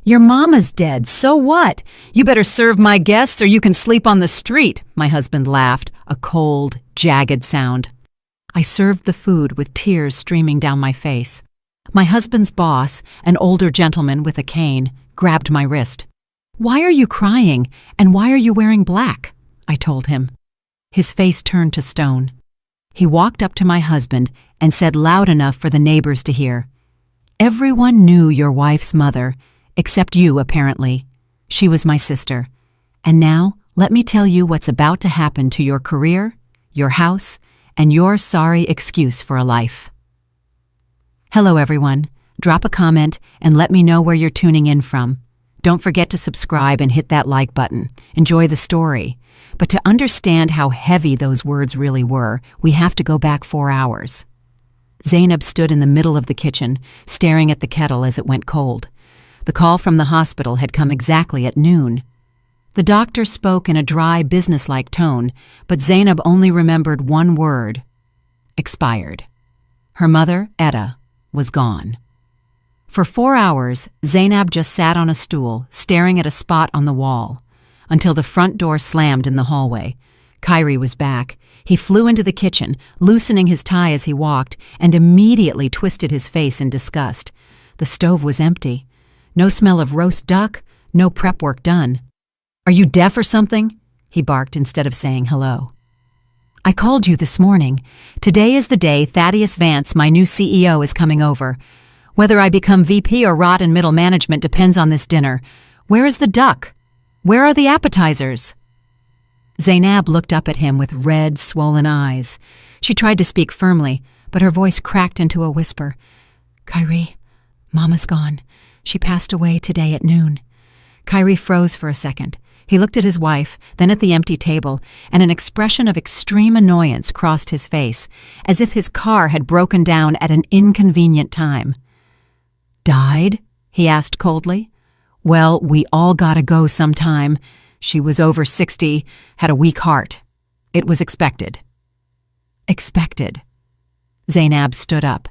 Your mama's dead, so what? You better serve my guests or you can sleep on the street, my husband laughed, a cold, jagged sound. I served the food with tears streaming down my face. My husband's boss, an older gentleman with a cane, grabbed my wrist. Why are you crying, and why are you wearing black? I told him. His face turned to stone. He walked up to my husband and said loud enough for the neighbors to hear, Everyone knew your wife's mother, except you, apparently. She was my sister. And now, let me tell you what's about to happen to your career, your house, and your sorry excuse for a life. Hello, everyone. Drop a comment and let me know where you're tuning in from. Don't forget to subscribe and hit that like button. Enjoy the story. But to understand how heavy those words really were, we have to go back 4 hours. Zainab stood in the middle of the kitchen, staring at the kettle as it went cold. The call from the hospital had come exactly at noon. The doctor spoke in a dry, businesslike tone, but Zainab only remembered one word: expired. Her mother, Etta, was gone. For 4 hours, Zainab just sat on a stool, staring at a spot on the wall, until the front door slammed in the hallway. Kyrie was back. He flew into the kitchen, loosening his tie as he walked, and immediately twisted his face in disgust. The stove was empty. No smell of roast duck, no prep work done. Are you deaf or something? He barked instead of saying hello. I called you this morning. Today is the day Thaddeus Vance, my new CEO, is coming over. Whether I become VP or rot in middle management depends on this dinner. Where is the duck? Where are the appetizers? Zainab looked up at him with red, swollen eyes. She tried to speak firmly, but her voice cracked into a whisper. Kyrie, Mama's gone. She passed away today at noon. Kyrie froze for a second. He looked at his wife, then at the empty table, and an expression of extreme annoyance crossed his face, as if his car had broken down at an inconvenient time. Died? He asked coldly. Well, we all gotta go sometime. She was over 60, had a weak heart. It was expected. Expected. Zainab stood up.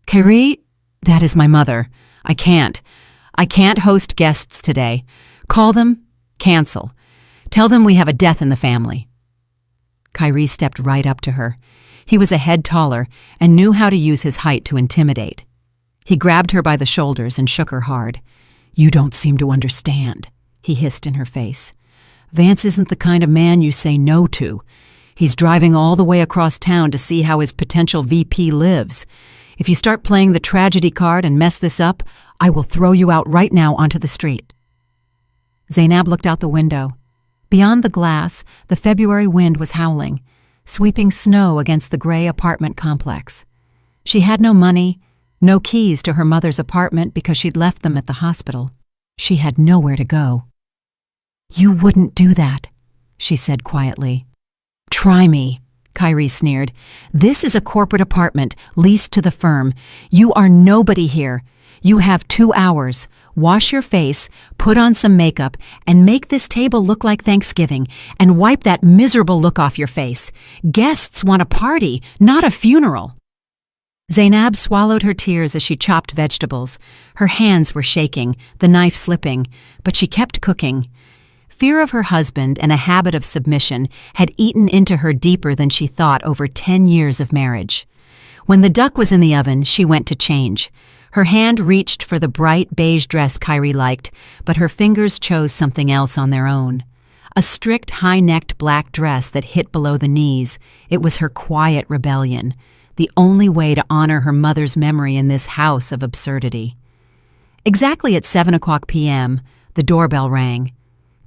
Kyrie, that is my mother. I can't host guests today. Call them, cancel. Tell them we have a death in the family. Kyrie stepped right up to her. He was a head taller and knew how to use his height to intimidate. He grabbed her by the shoulders and shook her hard. You don't seem to understand, he hissed in her face. Vance isn't the kind of man you say no to. He's driving all the way across town to see how his potential VP lives. If you start playing the tragedy card and mess this up, I will throw you out right now onto the street. Zainab looked out the window. Beyond the glass, the February wind was howling, sweeping snow against the gray apartment complex. She had no money, no keys to her mother's apartment because she'd left them at the hospital. She had nowhere to go. You wouldn't do that, she said quietly. Try me, Kyrie sneered. This is a corporate apartment leased to the firm. You are nobody here. You have 2 hours. Wash your face, put on some makeup, and make this table look like Thanksgiving, and wipe that miserable look off your face. Guests want a party, not a funeral. Zainab swallowed her tears as she chopped vegetables. Her hands were shaking, the knife slipping, but she kept cooking. Fear of her husband and a habit of submission had eaten into her deeper than she thought over 10 years of marriage. When the duck was in the oven, she went to change. Her hand reached for the bright beige dress Kyrie liked, but her fingers chose something else on their own. A strict, high-necked black dress that hit below the knees. It was her quiet rebellion, the only way to honor her mother's memory in this house of absurdity. Exactly at 7:00 p.m., the doorbell rang.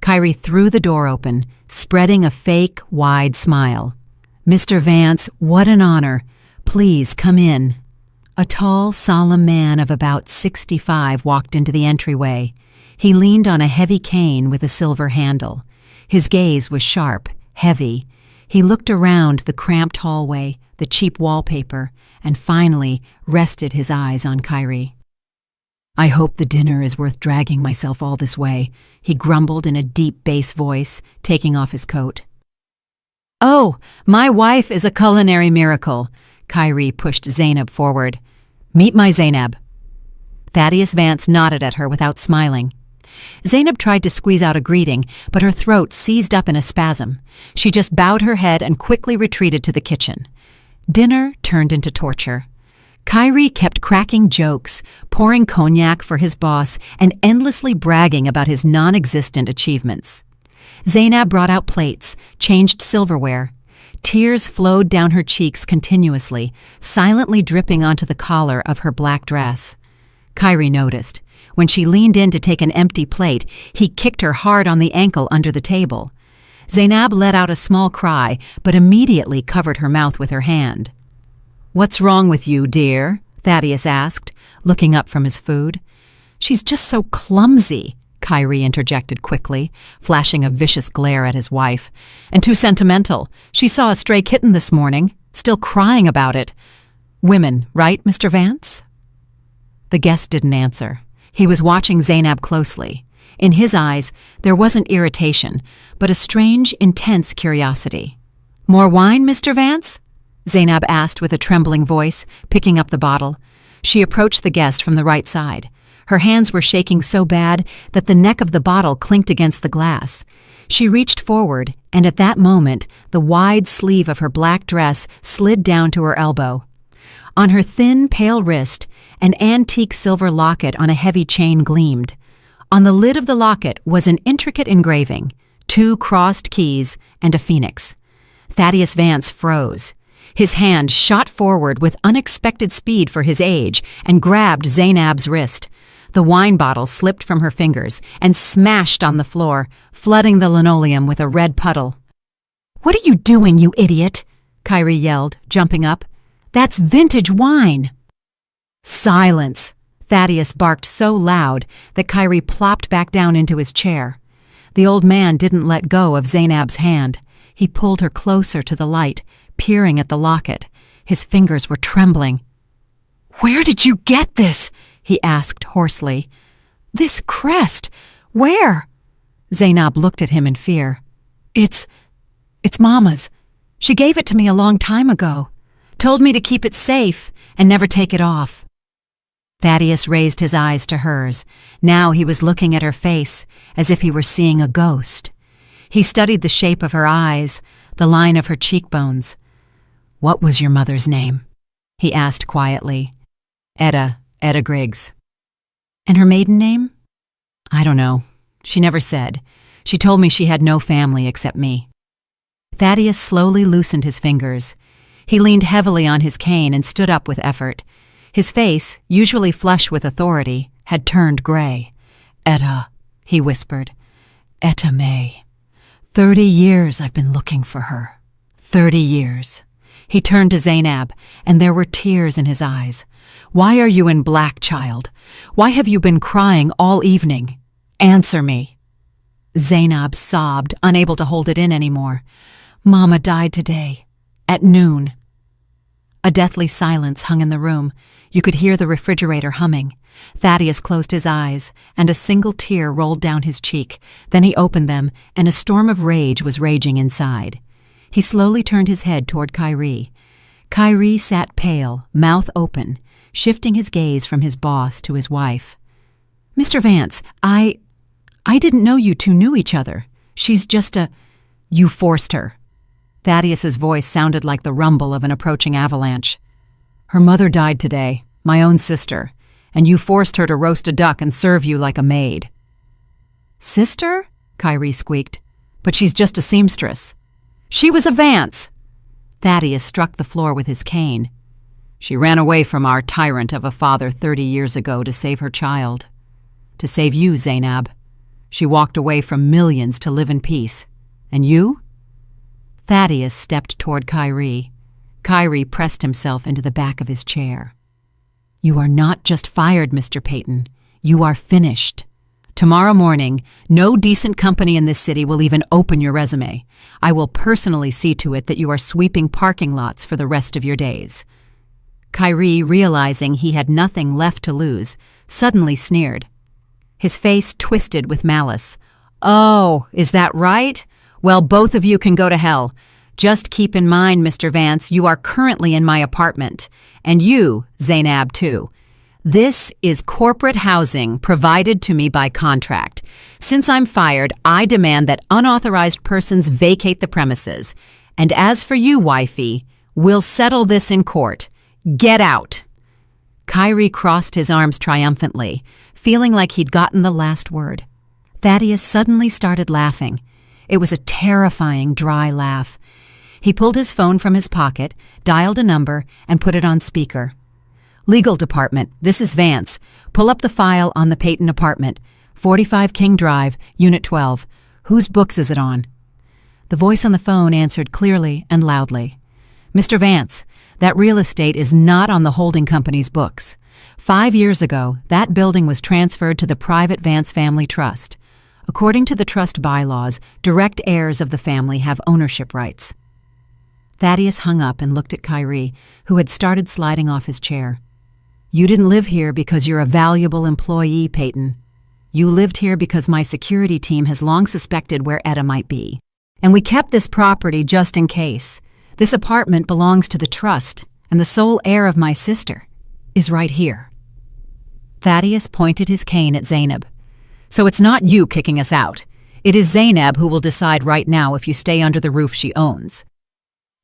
Kyrie threw the door open, spreading a fake, wide smile. Mr. Vance, what an honor. Please come in. A tall, solemn man of about 65 walked into the entryway. He leaned on a heavy cane with a silver handle. His gaze was sharp, heavy. He looked around the cramped hallway, the cheap wallpaper, and finally rested his eyes on Kyrie. I hope the dinner is worth dragging myself all this way, he grumbled in a deep bass voice, taking off his coat. Oh, my wife is a culinary miracle. Kyrie pushed Zainab forward. Meet my Zainab. Thaddeus Vance nodded at her without smiling. Zainab tried to squeeze out a greeting, but her throat seized up in a spasm. She just bowed her head and quickly retreated to the kitchen. Dinner turned into torture. Kyrie kept cracking jokes, pouring cognac for his boss, and endlessly bragging about his non-existent achievements. Zainab brought out plates, changed silverware. Tears flowed down her cheeks continuously, silently dripping onto the collar of her black dress. Kyrie noticed. When she leaned in to take an empty plate, he kicked her hard on the ankle under the table. Zainab let out a small cry, but immediately covered her mouth with her hand. "What's wrong with you, dear?" Thaddeus asked, looking up from his food. "She's just so clumsy," Kyrie interjected quickly, flashing a vicious glare at his wife. "And too sentimental. She saw a stray kitten this morning, still crying about it. Women, right, Mr. Vance?" The guest didn't answer. He was watching Zainab closely. In his eyes, there wasn't irritation, but a strange, intense curiosity. "More wine, Mr. Vance?" Zainab asked with a trembling voice, picking up the bottle. She approached the guest from the right side. Her hands were shaking so bad that the neck of the bottle clinked against the glass. She reached forward, and at that moment, the wide sleeve of her black dress slid down to her elbow. On her thin, pale wrist, an antique silver locket on a heavy chain gleamed. On the lid of the locket was an intricate engraving, 2 crossed keys, and a phoenix. Thaddeus Vance froze. His hand shot forward with unexpected speed for his age and grabbed Zainab's wrist. The wine bottle slipped from her fingers and smashed on the floor, flooding the linoleum with a red puddle. "What are you doing, you idiot?" Kyrie yelled, jumping up. "That's vintage wine." "Silence!" Thaddeus barked so loud that Kyrie plopped back down into his chair. The old man didn't let go of Zainab's hand. He pulled her closer to the light, peering at the locket. His fingers were trembling. "Where did you get this?" he asked hoarsely. "This crest? Where?" Zainab looked at him in fear. It's Mama's. She gave it to me a long time ago. Told me to keep it safe and never take it off." Thaddeus raised his eyes to hers. Now he was looking at her face as if he were seeing a ghost. He studied the shape of her eyes, the line of her cheekbones. "What was your mother's name?" he asked quietly. Etta Griggs." "And her maiden name?" "I don't know. She never said. She told me she had no family except me." Thaddeus slowly loosened his fingers. He leaned heavily on his cane and stood up with effort. His face, usually flush with authority, had turned gray. "Etta," he whispered. "Etta May. 30 years I've been looking for her. 30 years. He turned to Zainab, and there were tears in his eyes. "Why are you in black, child? Why have you been crying all evening? Answer me." Zainab sobbed, unable to hold it in anymore. "Mama died today, at noon." A deathly silence hung in the room. You could hear the refrigerator humming. Thaddeus closed his eyes, and a single tear rolled down his cheek. Then he opened them, and a storm of rage was raging inside. He slowly turned his head toward Kyrie. Kyrie sat pale, mouth open, shifting his gaze from his boss to his wife. "Mr. Vance, I didn't know you two knew each other. She's just a—" "You forced her." Thaddeus's voice sounded like the rumble of an approaching avalanche. "Her mother died today, my own sister, and you forced her to roast a duck and serve you like a maid." "Sister?" Kyrie squeaked. "But she's just a seamstress." "She was a Vance!" Thaddeus struck the floor with his cane. "She ran away from our tyrant of a father 30 years ago to save her child. To save you, Zainab. She walked away from millions to live in peace. And you?" Thaddeus stepped toward Kyrie. Kyrie pressed himself into the back of his chair. "You are not just fired, Mr. Peyton. You are finished. Tomorrow morning, no decent company in this city will even open your resume. I will personally see to it that you are sweeping parking lots for the rest of your days." Kyrie, realizing he had nothing left to lose, suddenly sneered. His face twisted with malice. "Oh, is that right? Well, both of you can go to hell. Just keep in mind, Mr. Vance, you are currently in my apartment. And you, Zainab, too. This is corporate housing provided to me by contract. Since I'm fired, I demand that unauthorized persons vacate the premises. And as for you, wifey, we'll settle this in court. Get out!" Kyrie crossed his arms triumphantly, feeling like he'd gotten the last word. Thaddeus suddenly started laughing. It was a terrifying, dry laugh. He pulled his phone from his pocket, dialed a number, and put it on speaker. "Legal Department, this is Vance. Pull up the file on the Peyton apartment. 45 King Drive, Unit 12. Whose books is it on?" The voice on the phone answered clearly and loudly. "Mr. Vance, that real estate is not on the holding company's books. 5 years ago, that building was transferred to the private Vance Family Trust. According to the trust bylaws, direct heirs of the family have ownership rights." Thaddeus hung up and looked at Kyrie, who had started sliding off his chair. "You didn't live here because you're a valuable employee, Peyton. You lived here because my security team has long suspected where Etta might be. And we kept this property just in case. This apartment belongs to the trust, and the sole heir of my sister is right here." Thaddeus pointed his cane at Zainab. "So it's not you kicking us out. It is Zainab who will decide right now if you stay under the roof she owns."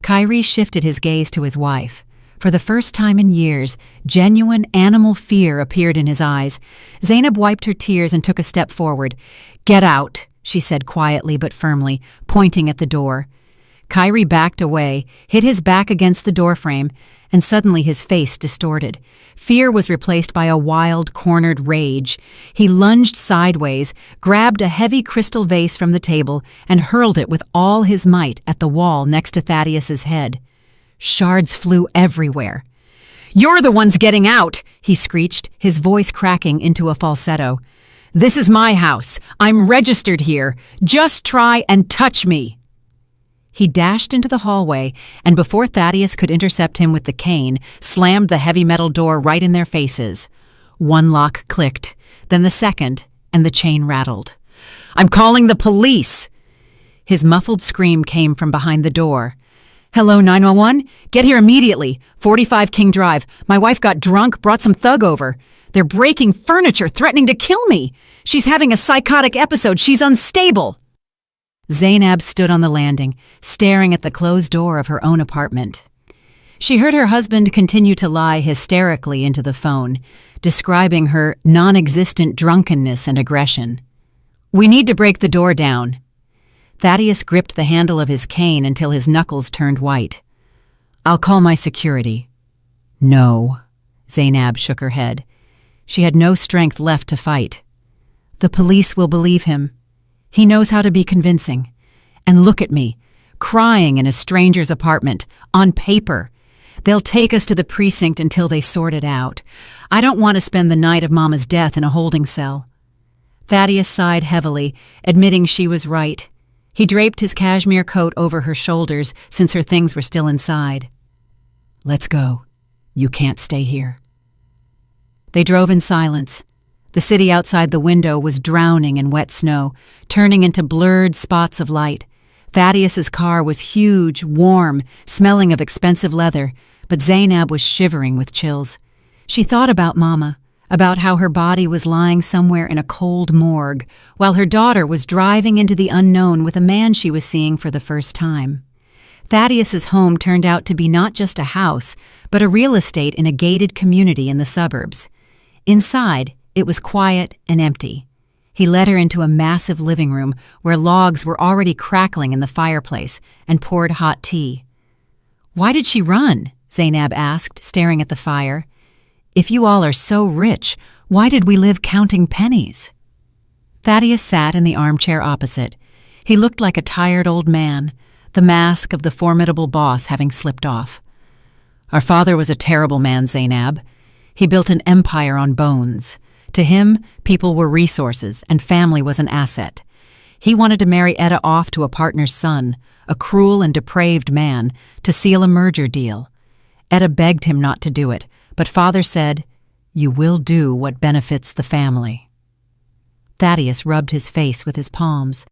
Kyrie shifted his gaze to his wife. For the first time in years, genuine animal fear appeared in his eyes. Zainab wiped her tears and took a step forward. "Get out," she said quietly but firmly, pointing at the door. Kyrie backed away, hit his back against the doorframe, and suddenly his face distorted. Fear was replaced by a wild, cornered rage. He lunged sideways, grabbed a heavy crystal vase from the table, and hurled it with all his might at the wall next to Thaddeus's head. Shards flew everywhere. "You're the ones getting out!" he screeched, his voice cracking into a falsetto. "This is my house. I'm registered here. Just try and touch me!" He dashed into the hallway, and before Thaddeus could intercept him with the cane, slammed the heavy metal door right in their faces. One lock clicked, then the second, and the chain rattled. "I'm calling the police!" His muffled scream came from behind the door. "Hello, 911? Get here immediately. 45 King Drive. My wife got drunk, brought some thug over. They're breaking furniture, threatening to kill me. She's having a psychotic episode. She's unstable." Zainab stood on the landing, staring at the closed door of her own apartment. She heard her husband continue to lie hysterically into the phone, describing her non-existent drunkenness and aggression. "We need to break the door down." Thaddeus gripped the handle of his cane until his knuckles turned white. "I'll call my security." "No." Zainab shook her head. She had no strength left to fight. "The police will believe him. He knows how to be convincing. And look at me, crying in a stranger's apartment, on paper. They'll take us to the precinct until they sort it out. I don't want to spend the night of Mama's death in a holding cell." Thaddeus sighed heavily, admitting she was right. He draped his cashmere coat over her shoulders since her things were still inside. "Let's go. You can't stay here." They drove in silence. The city outside the window was drowning in wet snow, turning into blurred spots of light. Thaddeus's car was huge, warm, smelling of expensive leather, but Zainab was shivering with chills. She thought about Mama, about how her body was lying somewhere in a cold morgue, while her daughter was driving into the unknown with a man she was seeing for the first time. Thaddeus's home turned out to be not just a house, but a real estate in a gated community in the suburbs. Inside, it was quiet and empty. He led her into a massive living room where logs were already crackling in the fireplace and poured hot tea. "Why did she run?" Zainab asked, staring at the fire. "If you all are so rich, why did we live counting pennies?" Thaddeus sat in the armchair opposite. He looked like a tired old man, the mask of the formidable boss having slipped off. "Our father was a terrible man, Zainab. He built an empire on bones. To him, people were resources, and family was an asset. He wanted to marry Etta off to a partner's son, a cruel and depraved man, to seal a merger deal. Etta begged him not to do it, but Father said, 'You will do what benefits the family.'" Thaddeus rubbed his face with his palms.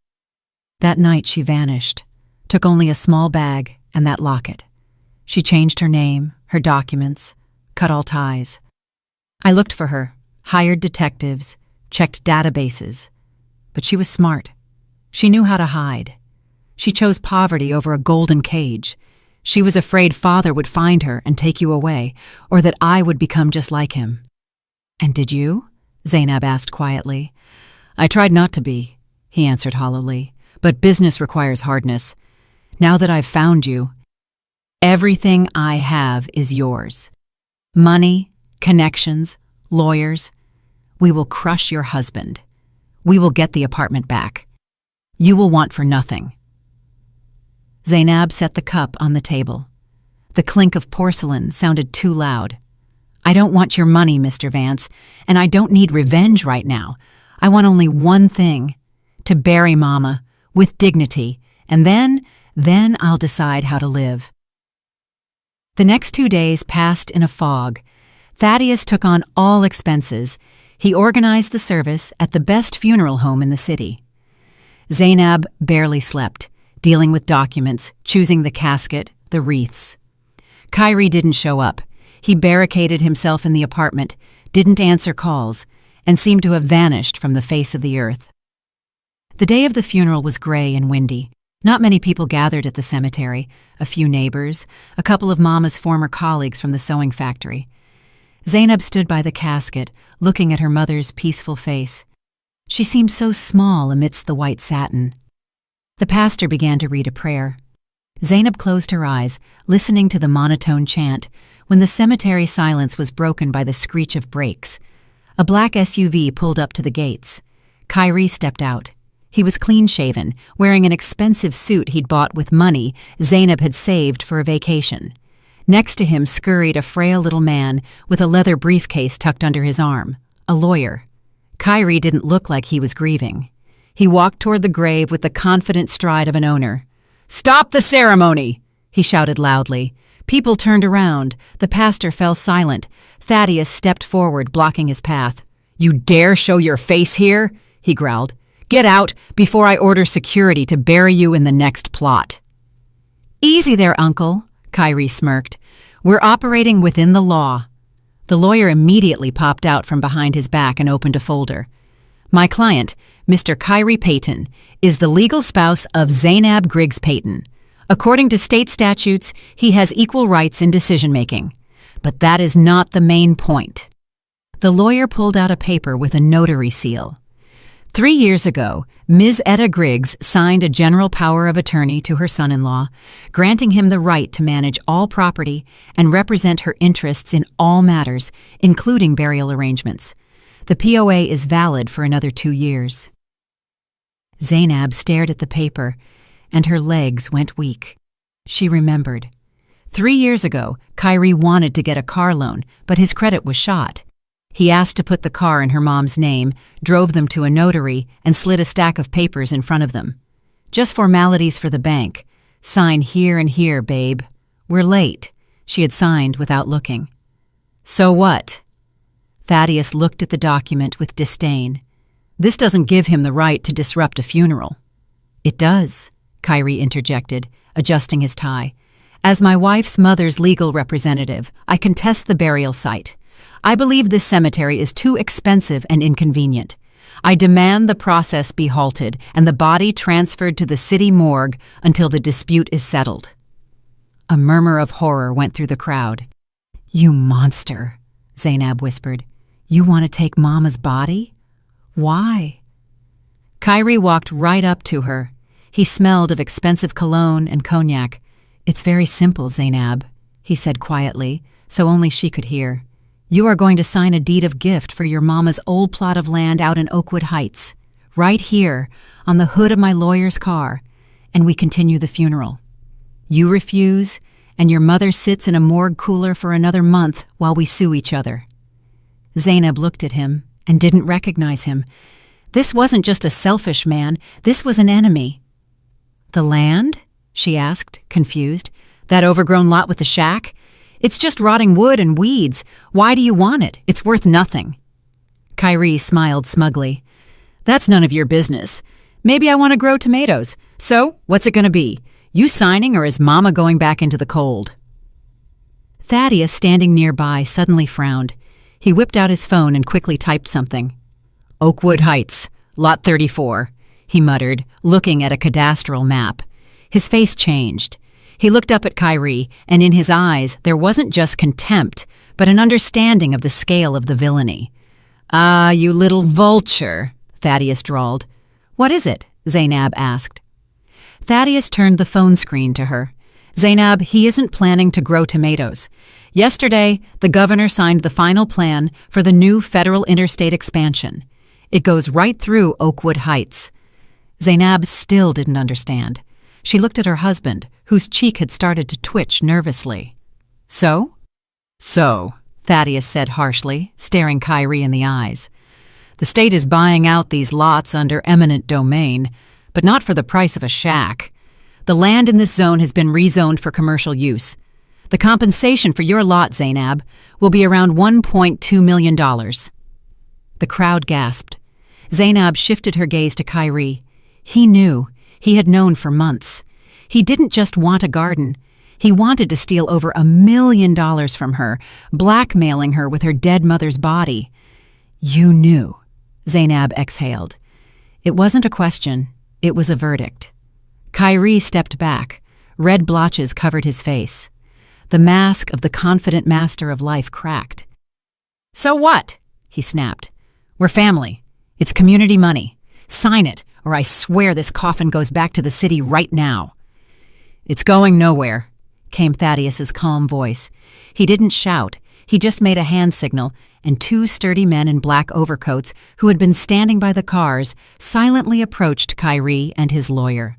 That night she vanished, took only a small bag and that locket. She changed her name, her documents, cut all ties. I looked for her, hired detectives, checked databases. But she was smart. She knew how to hide. She chose poverty over a golden cage. She was afraid Father would find her and take you away, or that I would become just like him. And did you? Zainab asked quietly. I tried not to be, he answered hollowly, but business requires hardness. Now that I've found you, everything I have is yours. Money, connections, lawyers. We will crush your husband. We will get the apartment back. You will want for nothing. Zainab set the cup on the table. The clink of porcelain sounded too loud. I don't want your money, Mr. Vance, and I don't need revenge right now. I want only one thing, to bury Mama, with dignity, and then I'll decide how to live. The next 2 days passed in a fog. Thaddeus took on all expenses. He organized the service at the best funeral home in the city. Zainab barely slept, dealing with documents, choosing the casket, the wreaths. Kyrie didn't show up. He barricaded himself in the apartment, didn't answer calls, and seemed to have vanished from the face of the earth. The day of the funeral was gray and windy. Not many people gathered at the cemetery, a few neighbors, a couple of Mama's former colleagues from the sewing factory. Zainab stood by the casket, looking at her mother's peaceful face. She seemed so small amidst the white satin. The pastor began to read a prayer. Zainab closed her eyes, listening to the monotone chant, when the cemetery silence was broken by the screech of brakes. A black SUV pulled up to the gates. Kyrie stepped out. He was clean-shaven, wearing an expensive suit he'd bought with money Zainab had saved for a vacation. Next to him scurried a frail little man with a leather briefcase tucked under his arm, a lawyer. Kyrie didn't look like he was grieving. He walked toward the grave with the confident stride of an owner. "Stop the ceremony!" he shouted loudly. People turned around. The pastor fell silent. Thaddeus stepped forward, blocking his path. "You dare show your face here?" he growled. "Get out before I order security to bury you in the next plot." "Easy there, Uncle," Kyrie smirked. "We're operating within the law." The lawyer immediately popped out from behind his back and opened a folder. "My client, Mr. Kyrie Payton, is the legal spouse of Zainab Griggs Payton. According to state statutes, he has equal rights in decision-making. But that is not the main point." The lawyer pulled out a paper with a notary seal. 3 years ago, Ms. Etta Griggs signed a general power of attorney to her son-in-law, granting him the right to manage all property and represent her interests in all matters, including burial arrangements. The POA is valid for another 2 years. Zainab stared at the paper, and her legs went weak. She remembered. 3 years ago, Kyrie wanted to get a car loan, but his credit was shot. He asked to put the car in her mom's name, drove them to a notary, and slid a stack of papers in front of them. "Just formalities for the bank. Sign here and here, babe. We're late," she had signed without looking. "So what?" Thaddeus looked at the document with disdain. "This doesn't give him the right to disrupt a funeral." "It does," Kyrie interjected, adjusting his tie. "As my wife's mother's legal representative, I contest the burial site. I believe this cemetery is too expensive and inconvenient. I demand the process be halted and the body transferred to the city morgue until the dispute is settled." A murmur of horror went through the crowd. "You monster," Zainab whispered. "You want to take Mama's body? Why?" Kyrie walked right up to her. He smelled of expensive cologne and cognac. "It's very simple, Zainab," he said quietly, so only she could hear. "You are going to sign a deed of gift for your Mama's old plot of land out in Oakwood Heights, right here, on the hood of my lawyer's car, and we continue the funeral. You refuse, and your mother sits in a morgue cooler for another month while we sue each other." Zainab looked at him and didn't recognize him. This wasn't just a selfish man, this was an enemy. "The land?" she asked, confused. "That overgrown lot with the shack? It's just rotting wood and weeds. Why do you want it? It's worth nothing." Kyrie smiled smugly. "That's none of your business. Maybe I want to grow tomatoes. So, what's it going to be? You signing, or is Mama going back into the cold?" Thaddeus, standing nearby, suddenly frowned. He whipped out his phone and quickly typed something. "Oakwood Heights, Lot 34, he muttered, looking at a cadastral map. His face changed. He looked up at Kyrie, and in his eyes there wasn't just contempt, but an understanding of the scale of the villainy. "Ah, you little vulture," Thaddeus drawled. "What is it?" Zainab asked. Thaddeus turned the phone screen to her. "Zainab, he isn't planning to grow tomatoes. Yesterday, the governor signed the final plan for the new federal interstate expansion. It goes right through Oakwood Heights." Zainab still didn't understand. She looked at her husband, whose cheek had started to twitch nervously. "So?" "So," Thaddeus said harshly, staring Kyrie in the eyes. "The state is buying out these lots under eminent domain, but not for the price of a shack. The land in this zone has been rezoned for commercial use. The compensation for your lot, Zainab, will be around $1.2 million. The crowd gasped. Zainab shifted her gaze to Kyrie. He knew. He had known for months. He didn't just want a garden. He wanted to steal over $1 million from her, blackmailing her with her dead mother's body. "You knew," Zainab exhaled. It wasn't a question. It was a verdict. Kyrie stepped back. Red blotches covered his face. The mask of the confident master of life cracked. "So what?" he snapped. "We're family. It's community money. Sign it, or I swear this coffin goes back to the city right now." "It's going nowhere," came Thaddeus's calm voice. He didn't shout. He just made a hand signal, and two sturdy men in black overcoats who had been standing by the cars silently approached Kyrie and his lawyer.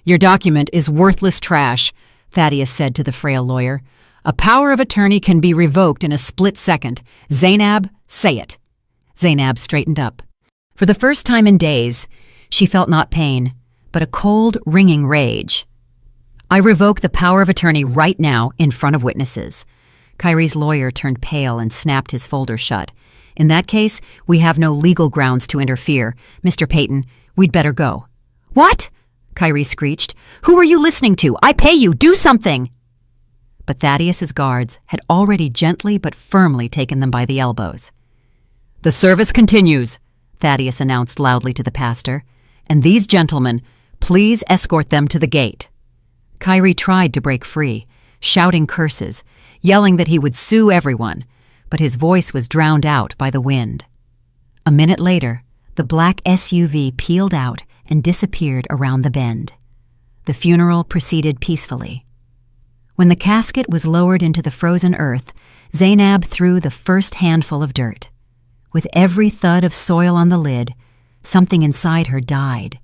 "Your document is worthless trash," Thaddeus said to the frail lawyer. "A power of attorney can be revoked in a split second. Zainab, say it." Zainab straightened up. For the first time in days, she felt not pain, but a cold, ringing rage. "I revoke the power of attorney right now in front of witnesses." Kyrie's lawyer turned pale and snapped his folder shut. "In that case, we have no legal grounds to interfere. Mr. Payton, we'd better go." "What?" Kyrie screeched. "Who are you listening to? I pay you. Do something!" But Thaddeus's guards had already gently but firmly taken them by the elbows. "The service continues," Thaddeus announced loudly to the pastor. "And these gentlemen, please escort them to the gate." Kyrie tried to break free, shouting curses, yelling that he would sue everyone, but his voice was drowned out by the wind. A minute later, the black SUV peeled out and disappeared around the bend. The funeral proceeded peacefully. When the casket was lowered into the frozen earth, Zainab threw the first handful of dirt. With every thud of soil on the lid, something inside her died.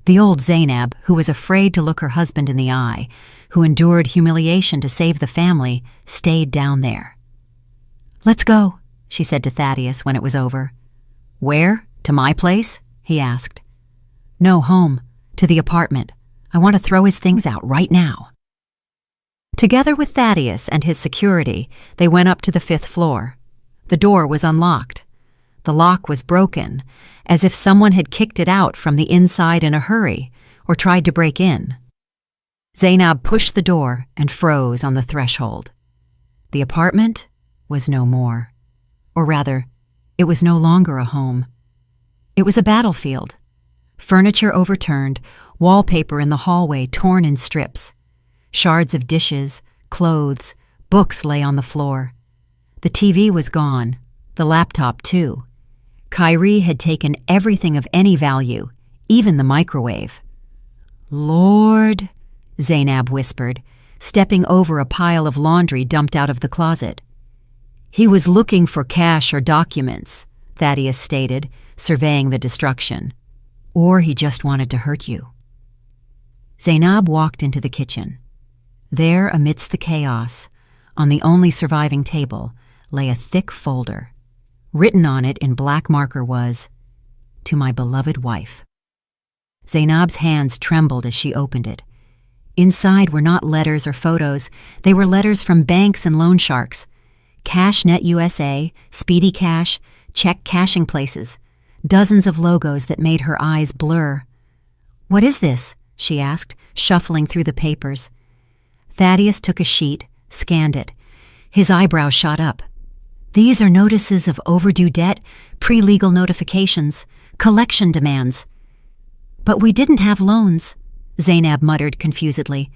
The old Zainab, who was afraid to look her husband in the eye, who endured humiliation to save the family, stayed down there. "Let's go," she said to Thaddeus when it was over. "Where? To my place?" he asked. "No, home. To the apartment. I want to throw his things out right now." Together with Thaddeus and his security, they went up to the 5th floor. The door was unlocked. The lock was broken, as if someone had kicked it out from the inside in a hurry or tried to break in. Zainab pushed the door and froze on the threshold. The apartment was no more. Or rather, it was no longer a home. It was a battlefield. Furniture overturned, wallpaper in the hallway torn in strips. Shards of dishes, clothes, books lay on the floor. The TV was gone, the laptop too. Kyrie had taken everything of any value, even the microwave. "Lord," Zainab whispered, stepping over a pile of laundry dumped out of the closet. "He was looking for cash or documents," Thaddeus stated, surveying the destruction. "Or he just wanted to hurt you." Zainab walked into the kitchen. There, amidst the chaos, on the only surviving table, lay a thick folder. Written on it in black marker was, "To my beloved wife." Zainab's hands trembled as she opened it. Inside were not letters or photos. They were letters from banks and loan sharks. CashNet USA, Speedy Cash, check cashing places. Dozens of logos that made her eyes blur. "What is this?" she asked, shuffling through the papers. Thaddeus took a sheet, scanned it. His eyebrows shot up. These are notices of overdue debt, pre-legal notifications, collection demands. But we didn't have loans, Zainab muttered confusedly.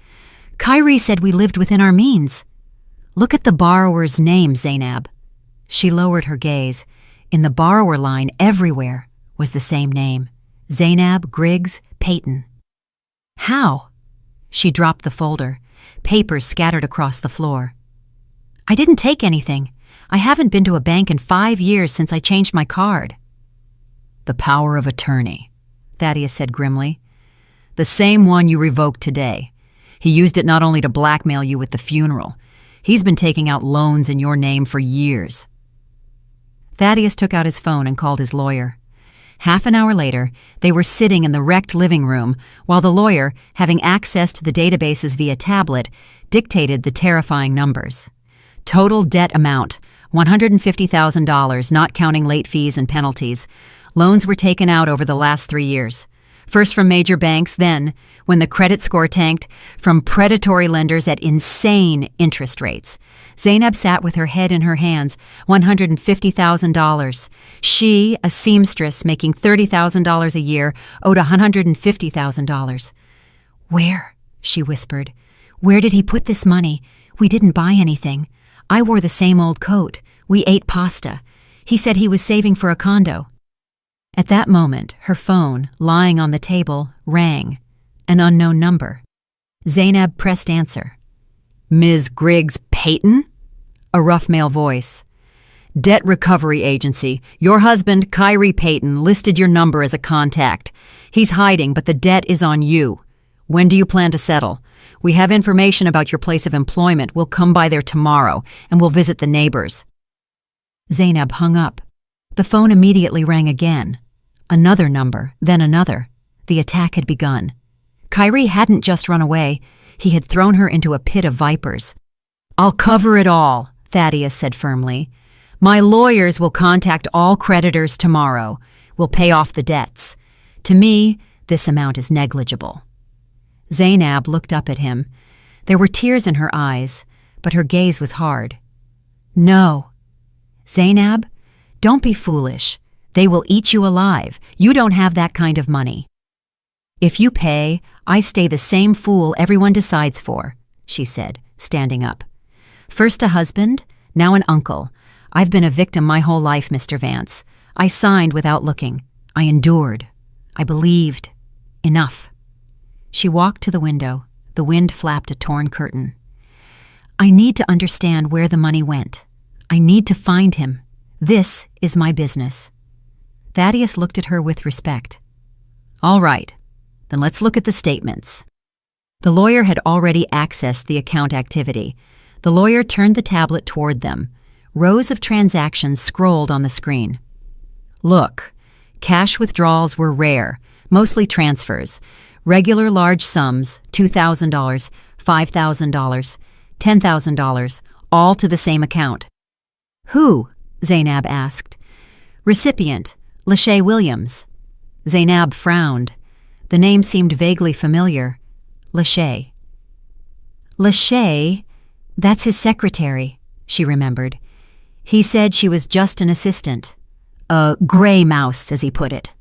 Kyrie said we lived within our means. Look at the borrower's name, Zainab. She lowered her gaze. In the borrower line everywhere was the same name, Zainab Griggs Payton. How? She dropped the folder, papers scattered across the floor. I didn't take anything. I haven't been to a bank in 5 years since I changed my card. The power of attorney, Thaddeus said grimly. The same one you revoked today. He used it not only to blackmail you with the funeral. He's been taking out loans in your name for years. Thaddeus took out his phone and called his lawyer. Half an hour later, they were sitting in the wrecked living room while the lawyer, having access to the databases via tablet, dictated the terrifying numbers. Total debt amount, $150,000, not counting late fees and penalties. Loans were taken out over the last 3 years. First from major banks, then, when the credit score tanked, from predatory lenders at insane interest rates. Zainab sat with her head in her hands, $150,000. She, a seamstress making $30,000 a year, owed $150,000. Where? She whispered. Where did he put this money? We didn't buy anything. I wore the same old coat. We ate pasta. He said he was saving for a condo. At that moment, her phone, lying on the table, rang. An unknown number. Zainab pressed answer. Ms. Griggs Payton? A rough male voice. Debt Recovery Agency. Your husband, Kyrie Payton, listed your number as a contact. He's hiding, but the debt is on you. When do you plan to settle? We have information about your place of employment. We'll come by there tomorrow, and we'll visit the neighbors. Zainab hung up. The phone immediately rang again. Another number, then another. The attack had begun. Kyrie hadn't just run away. He had thrown her into a pit of vipers. I'll cover it all, Thaddeus said firmly. My lawyers will contact all creditors tomorrow. We'll pay off the debts. To me, this amount is negligible. Zainab looked up at him. There were tears in her eyes, but her gaze was hard. No. Zainab, don't be foolish. They will eat you alive. You don't have that kind of money. If you pay, I stay the same fool everyone decides for, she said, standing up. First a husband, now an uncle. I've been a victim my whole life, Mr. Vance. I signed without looking. I endured. I believed. Enough. She walked to the window. The wind flapped a torn curtain. I need to understand where the money went. I need to find him. This is my business. Thaddeus looked at her with respect. All right, then let's look at the statements. The lawyer had already accessed the account activity. The lawyer turned the tablet toward them. Rows of transactions scrolled on the screen. Look, cash withdrawals were rare, mostly transfers. Regular large sums, $2,000, $5,000, $10,000, all to the same account. Who? Zainab asked. Recipient, Lachey Williams. Zainab frowned. The name seemed vaguely familiar. Lachey. Lachey, that's his secretary, she remembered. He said she was just an assistant. A gray mouse, as he put it.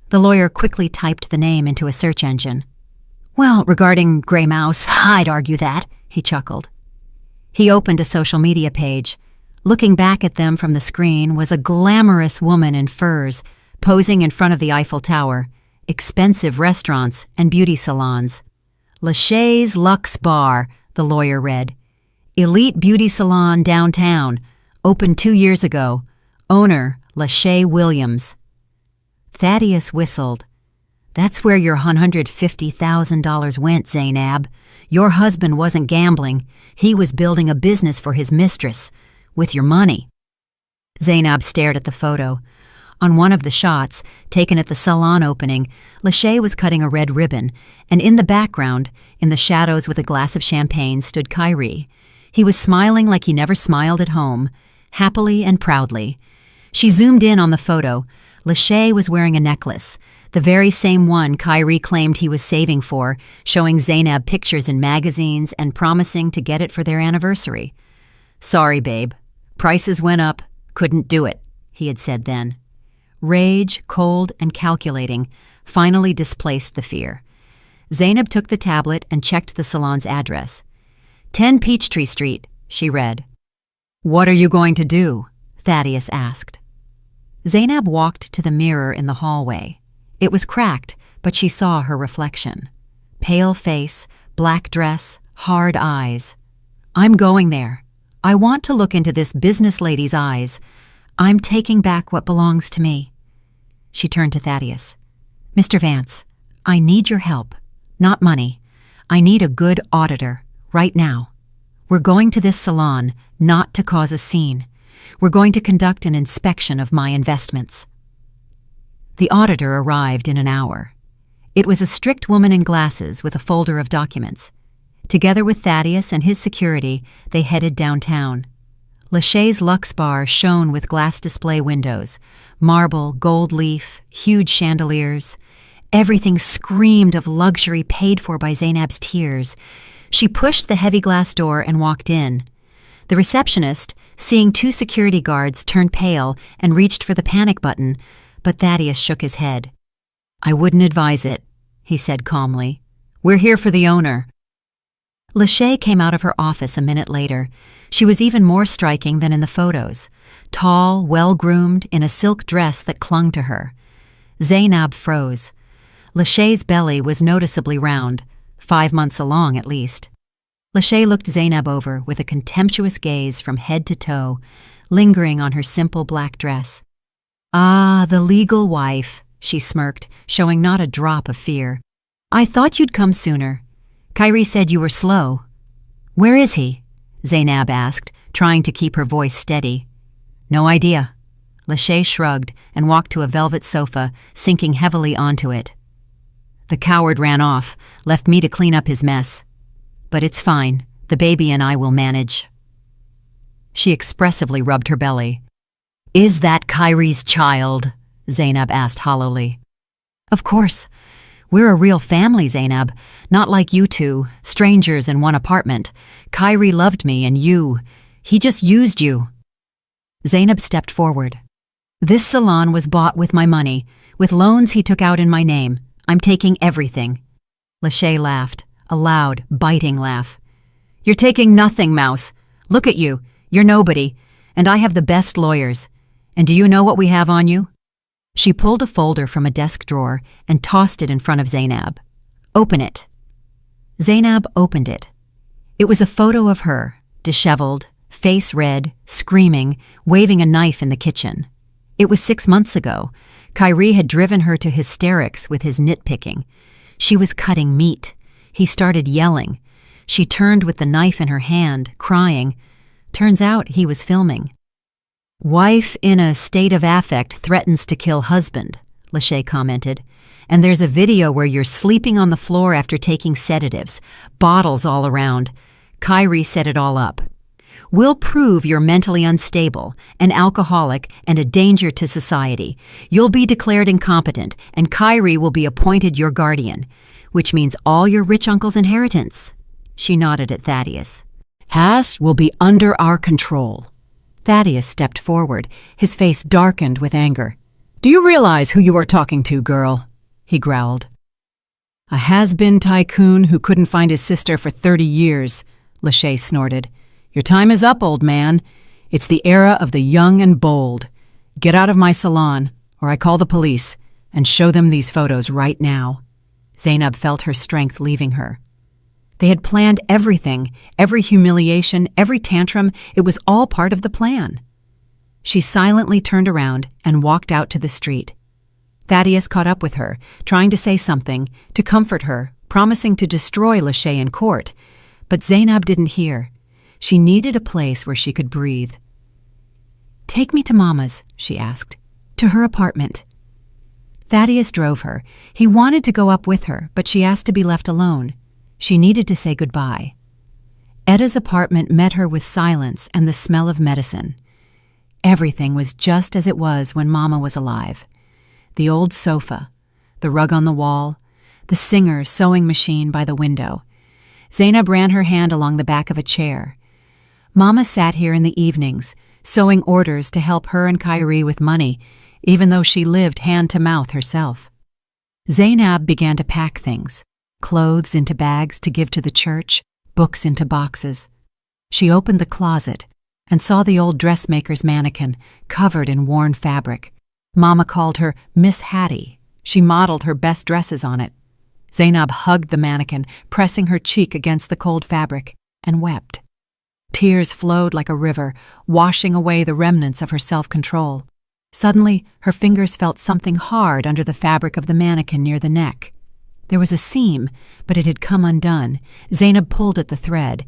The lawyer quickly typed the name into a search engine. Well, regarding Gray Mouse, I'd argue that, he chuckled. He opened a social media page. Looking back at them from the screen was a glamorous woman in furs, posing in front of the Eiffel Tower, expensive restaurants and beauty salons. Lachey's Luxe Bar, the lawyer read. Elite beauty salon downtown, opened 2 years ago. Owner, Lachey Williams. Thaddeus whistled. That's where your $150,000 went, Zainab. Your husband wasn't gambling. He was building a business for his mistress. With your money. Zainab stared at the photo. On one of the shots, taken at the salon opening, Lachey was cutting a red ribbon, and in the background, in the shadows with a glass of champagne, stood Kyrie. He was smiling like he never smiled at home, happily and proudly. She zoomed in on the photo. Lachey was wearing a necklace, the very same one Kyrie claimed he was saving for, showing Zainab pictures in magazines and promising to get it for their anniversary. Sorry, babe. Prices went up. Couldn't do it, he had said then. Rage, cold and calculating, finally displaced the fear. Zainab took the tablet and checked the salon's address. 10 Peachtree Street, she read. What are you going to do? Thaddeus asked. Zainab walked to the mirror in the hallway. It was cracked, but she saw her reflection. Pale face, black dress, hard eyes. I'm going there. I want to look into this business lady's eyes. I'm taking back what belongs to me. She turned to Thaddeus. Mr. Vance, I need your help. Not money. I need a good auditor, right now. We're going to this salon not to cause a scene. We're going to conduct an inspection of my investments. The auditor arrived in an hour. It was a strict woman in glasses with a folder of documents. Together with Thaddeus and his security, they headed downtown. Lachey's Luxe Bar shone with glass display windows, marble, gold leaf, huge chandeliers. Everything screamed of luxury paid for by Zainab's tears. She pushed the heavy glass door and walked in. The receptionist, seeing 2 security guards, turned pale and reached for the panic button, but Thaddeus shook his head. I wouldn't advise it, he said calmly. We're here for the owner. Lachey came out of her office a minute later. She was even more striking than in the photos. Tall, well-groomed, in a silk dress that clung to her. Zainab froze. Lachey's belly was noticeably round, 5 months along at least. Lachey looked Zainab over with a contemptuous gaze from head to toe, lingering on her simple black dress. Ah, the legal wife, she smirked, showing not a drop of fear. I thought you'd come sooner. Kyrie said you were slow. Where is he? Zainab asked, trying to keep her voice steady. No idea. Lachey shrugged and walked to a velvet sofa, sinking heavily onto it. The coward ran off, left me to clean up his mess. But it's fine. The baby and I will manage. She expressively rubbed her belly. Is that Kyrie's child? Zainab asked hollowly. Of course. We're a real family, Zainab. Not like you two, strangers in one apartment. Kyrie loved me and you. He just used you. Zainab stepped forward. This salon was bought with my money, with loans he took out in my name. I'm taking everything. Lachey laughed, a loud, biting laugh. You're taking nothing, Mouse. Look at you. You're nobody. And I have the best lawyers. And do you know what we have on you? She pulled a folder from a desk drawer and tossed it in front of Zainab. Open it. Zainab opened it. It was a photo of her, disheveled, face red, screaming, waving a knife in the kitchen. It was 6 months ago. Kyrie had driven her to hysterics with his nitpicking. She was cutting meat. He started yelling. She turned with the knife in her hand, crying. Turns out he was filming. Wife in a state of affect threatens to kill husband, Lachey commented. And there's a video where you're sleeping on the floor after taking sedatives, bottles all around. Kyrie set it all up. We'll prove you're mentally unstable, an alcoholic, and a danger to society. You'll be declared incompetent, and Kyrie will be appointed your guardian, which means all your rich uncle's inheritance. She nodded at Thaddeus. Haas will be under our control. Thaddeus stepped forward, his face darkened with anger. Do you realize who you are talking to, girl? He growled. A has-been tycoon who couldn't find his sister for 30 years, Lachey snorted. Your time is up, old man. It's the era of the young and bold. Get out of my salon, or I call the police, and show them these photos right now. Zainab felt her strength leaving her. They had planned everything, every humiliation, every tantrum. It was all part of the plan. She silently turned around and walked out to the street. Thaddeus caught up with her, trying to say something, to comfort her, promising to destroy Lachey in court. But Zainab didn't hear. She needed a place where she could breathe. Take me to Mama's, she asked, to her apartment. Thaddeus drove her. He wanted to go up with her, but she asked to be left alone. She needed to say goodbye. Etta's apartment met her with silence and the smell of medicine. Everything was just as it was when Mama was alive. The old sofa, the rug on the wall, the Singer sewing machine by the window. Zainab ran her hand along the back of a chair. Mama sat here in the evenings, sewing orders to help her and Kyrie with money, even though she lived hand to mouth herself. Zainab began to pack things, clothes into bags to give to the church, books into boxes. She opened the closet and saw the old dressmaker's mannequin covered in worn fabric. Mama called her Miss Hattie. She modeled her best dresses on it. Zainab hugged the mannequin, pressing her cheek against the cold fabric, and wept. Tears flowed like a river, washing away the remnants of her self-control. Suddenly, her fingers felt something hard under the fabric of the mannequin near the neck. There was a seam, but it had come undone. Zainab pulled at the thread.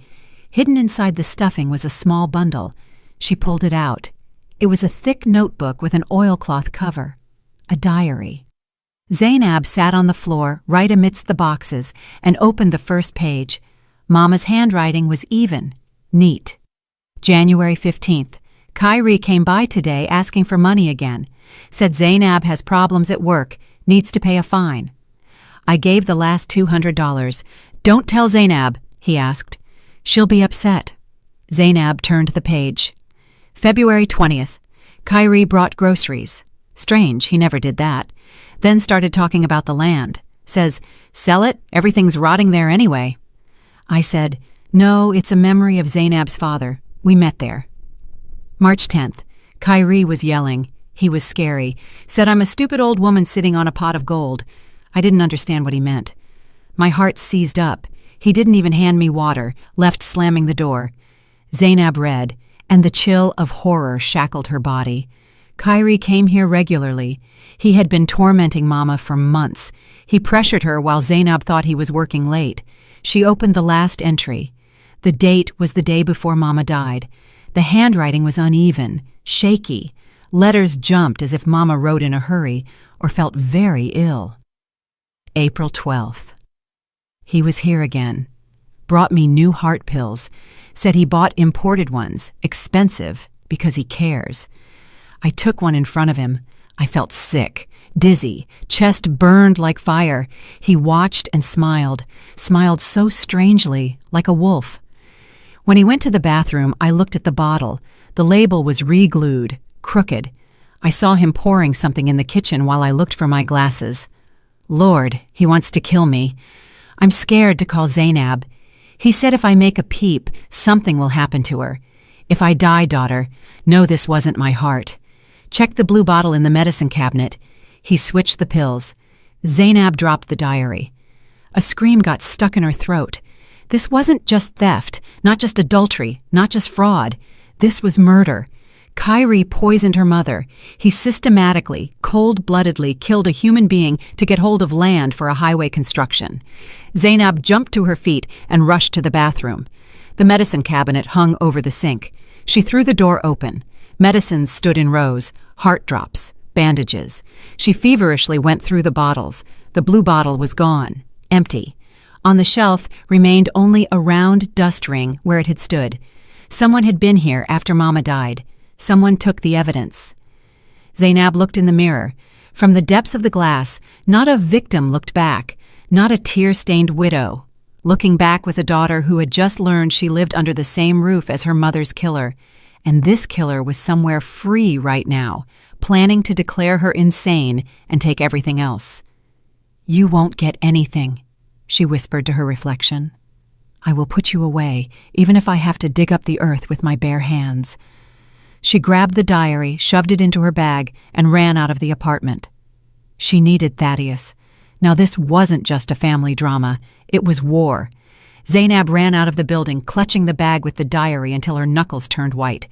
Hidden inside the stuffing was a small bundle. She pulled it out. It was a thick notebook with an oilcloth cover. A diary. Zainab sat on the floor right amidst the boxes and opened the first page. Mama's handwriting was even, neat. January 15th. Kyrie came by today asking for money again. Said Zainab has problems at work, needs to pay a fine. I gave the last $200. Don't tell Zainab, he asked. She'll be upset. Zainab turned the page. February 20th. Kyrie brought groceries. Strange, he never did that. Then started talking about the land. Says, sell it, everything's rotting there anyway. I said, no, it's a memory of Zainab's father. We met there. March 10th. Kyrie was yelling. He was scary. Said I'm a stupid old woman sitting on a pot of gold. I didn't understand what he meant. My heart seized up. He didn't even hand me water, left slamming the door. Zainab read, and the chill of horror shackled her body. Kyrie came here regularly. He had been tormenting Mama for months. He pressured her while Zainab thought he was working late. She opened the last entry. The date was the day before Mama died. The handwriting was uneven, shaky. Letters jumped as if Mama wrote in a hurry or felt very ill. April 12th. He was here again. Brought me new heart pills. Said he bought imported ones, expensive, because he cares. I took one in front of him. I felt sick, dizzy, chest burned like fire. He watched and smiled so strangely, like a wolf. When he went to the bathroom, I looked at the bottle. The label was re-glued, crooked. I saw him pouring something in the kitchen while I looked for my glasses. Lord, he wants to kill me. I'm scared to call Zainab. He said if I make a peep, something will happen to her. If I die, daughter, know this wasn't my heart. Check the blue bottle in the medicine cabinet. He switched the pills. Zainab dropped the diary. A scream got stuck in her throat. This wasn't just theft, not just adultery, not just fraud. This was murder. Kyrie poisoned her mother. He systematically, cold-bloodedly killed a human being to get hold of land for a highway construction. Zainab jumped to her feet and rushed to the bathroom. The medicine cabinet hung over the sink. She threw the door open. Medicines stood in rows, heart drops, bandages. She feverishly went through the bottles. The blue bottle was gone, empty. On the shelf remained only a round dust ring where it had stood. Someone had been here after Mama died. Someone took the evidence. Zainab looked in the mirror. From the depths of the glass, not a victim looked back, not a tear-stained widow. Looking back was a daughter who had just learned she lived under the same roof as her mother's killer. And this killer was somewhere free right now, planning to declare her insane and take everything else. You won't get anything, she whispered to her reflection. I will put you away, even if I have to dig up the earth with my bare hands. She grabbed the diary, shoved it into her bag, and ran out of the apartment. She needed Thaddeus. Now this wasn't just a family drama, it was war. Zainab ran out of the building, clutching the bag with the diary until her knuckles turned white.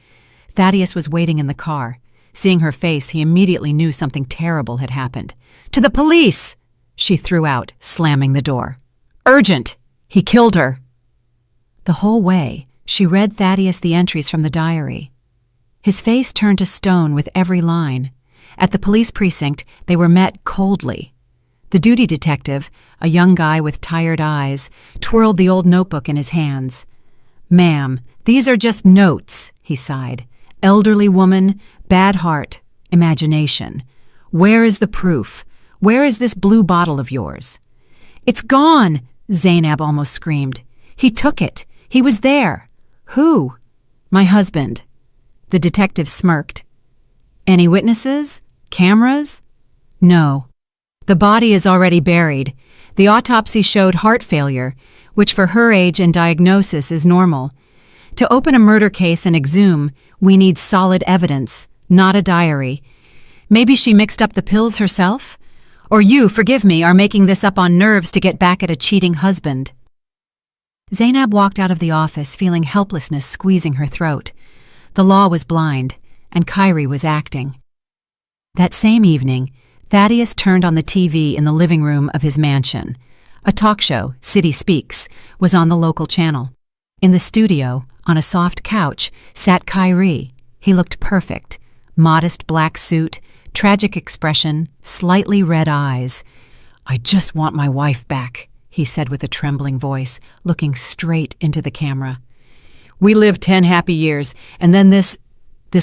Thaddeus was waiting in the car. Seeing her face, he immediately knew something terrible had happened. To the police! She threw out, slamming the door. Urgent! He killed her! The whole way, she read Thaddeus the entries from the diary. His face turned to stone with every line. At the police precinct, they were met coldly. The duty detective, a young guy with tired eyes, twirled the old notebook in his hands. Ma'am, these are just notes, he sighed. Elderly woman, bad heart, imagination. Where is the proof? Where is this blue bottle of yours? It's gone, Zainab almost screamed. He took it. He was there. Who? My husband. The detective smirked. Any witnesses? Cameras? No. The body is already buried. The autopsy showed heart failure, which for her age and diagnosis is normal. To open a murder case and exhume, we need solid evidence, not a diary. Maybe she mixed up the pills herself? Or you, forgive me, are making this up on nerves to get back at a cheating husband. Zainab walked out of the office feeling helplessness squeezing her throat. The law was blind, and Kyrie was acting. That same evening, Thaddeus turned on the TV in the living room of his mansion. A talk show, City Speaks, was on the local channel. In the studio, on a soft couch, sat Kyrie. He looked perfect. Modest black suit, tragic expression, slightly red eyes. "I just want my wife back," he said with a trembling voice, looking straight into the camera. "We lived 10 happy years, and then this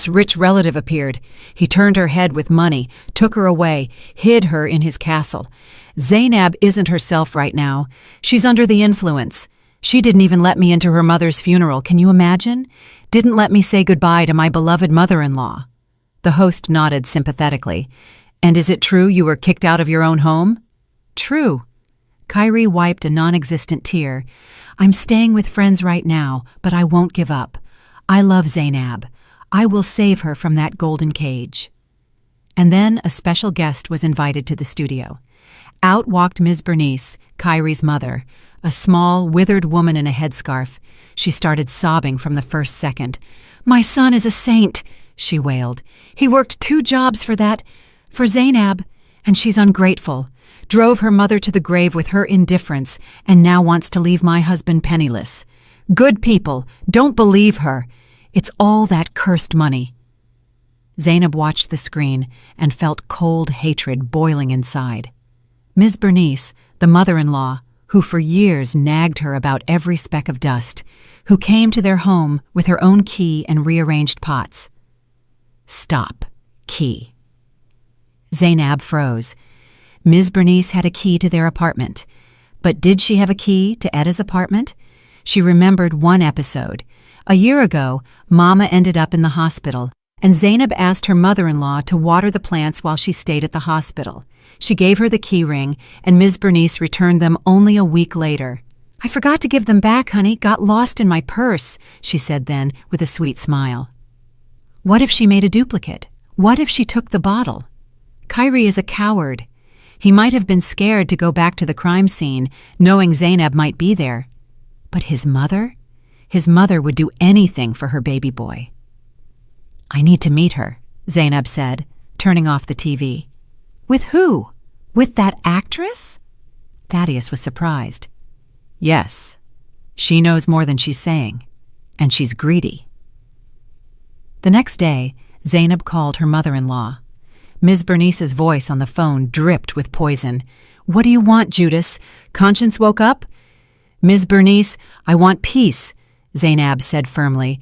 rich relative appeared. He turned her head with money, took her away, hid her in his castle. Zainab isn't herself right now. She's under the influence. She didn't even let me into her mother's funeral, can you imagine? Didn't let me say goodbye to my beloved mother-in-law." The host nodded sympathetically. "And is it true you were kicked out of your own home?" "True." Kyrie wiped a non-existent tear. "I'm staying with friends right now, but I won't give up. I love Zainab. I will save her from that golden cage." And then a special guest was invited to the studio. Out walked Ms. Bernice, Kyrie's mother, a small, withered woman in a headscarf. She started sobbing from the first second. "My son is a saint," she wailed. "He worked 2 jobs for Zainab, and she's ungrateful. Drove her mother to the grave with her indifference, and now wants to leave my husband penniless. Good people, don't believe her. It's all that cursed money." Zainab watched the screen and felt cold hatred boiling inside. Ms. Bernice, the mother-in-law, who for years nagged her about every speck of dust, who came to their home with her own key and rearranged pots. "Stop. Key." Zainab froze. Ms. Bernice had a key to their apartment. But did she have a key to Etta's apartment? She remembered one episode. A year ago, Mama ended up in the hospital, and Zainab asked her mother-in-law to water the plants while she stayed at the hospital. She gave her the key ring, and Ms. Bernice returned them only a week later. "I forgot to give them back, honey. Got lost in my purse," she said then, with a sweet smile. What if she made a duplicate? What if she took the bottle? Kyrie is a coward. He might have been scared to go back to the crime scene, knowing Zainab might be there. But his mother? His mother would do anything for her baby boy. "I need to meet her," Zainab said, turning off the TV. "With who? With that actress?" Thaddeus was surprised. "Yes. She knows more than she's saying, and she's greedy." The next day, Zainab called her mother-in-law. Ms. Bernice's voice on the phone dripped with poison. "What do you want, Judas? Conscience woke up?" "Ms. Bernice, I want peace," Zainab said firmly.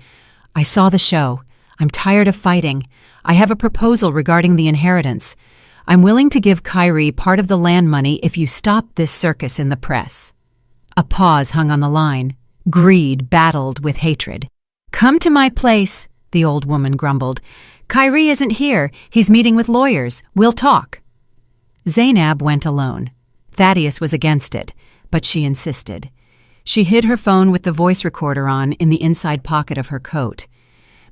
"I saw the show. I'm tired of fighting. I have a proposal regarding the inheritance. I'm willing to give Kyrie part of the land money if you stop this circus in the press." A pause hung on the line. Greed battled with hatred. "Come to my place," the old woman grumbled. "Kyrie isn't here. He's meeting with lawyers. We'll talk." Zainab went alone. Thaddeus was against it, but she insisted. She hid her phone with the voice recorder on in the inside pocket of her coat.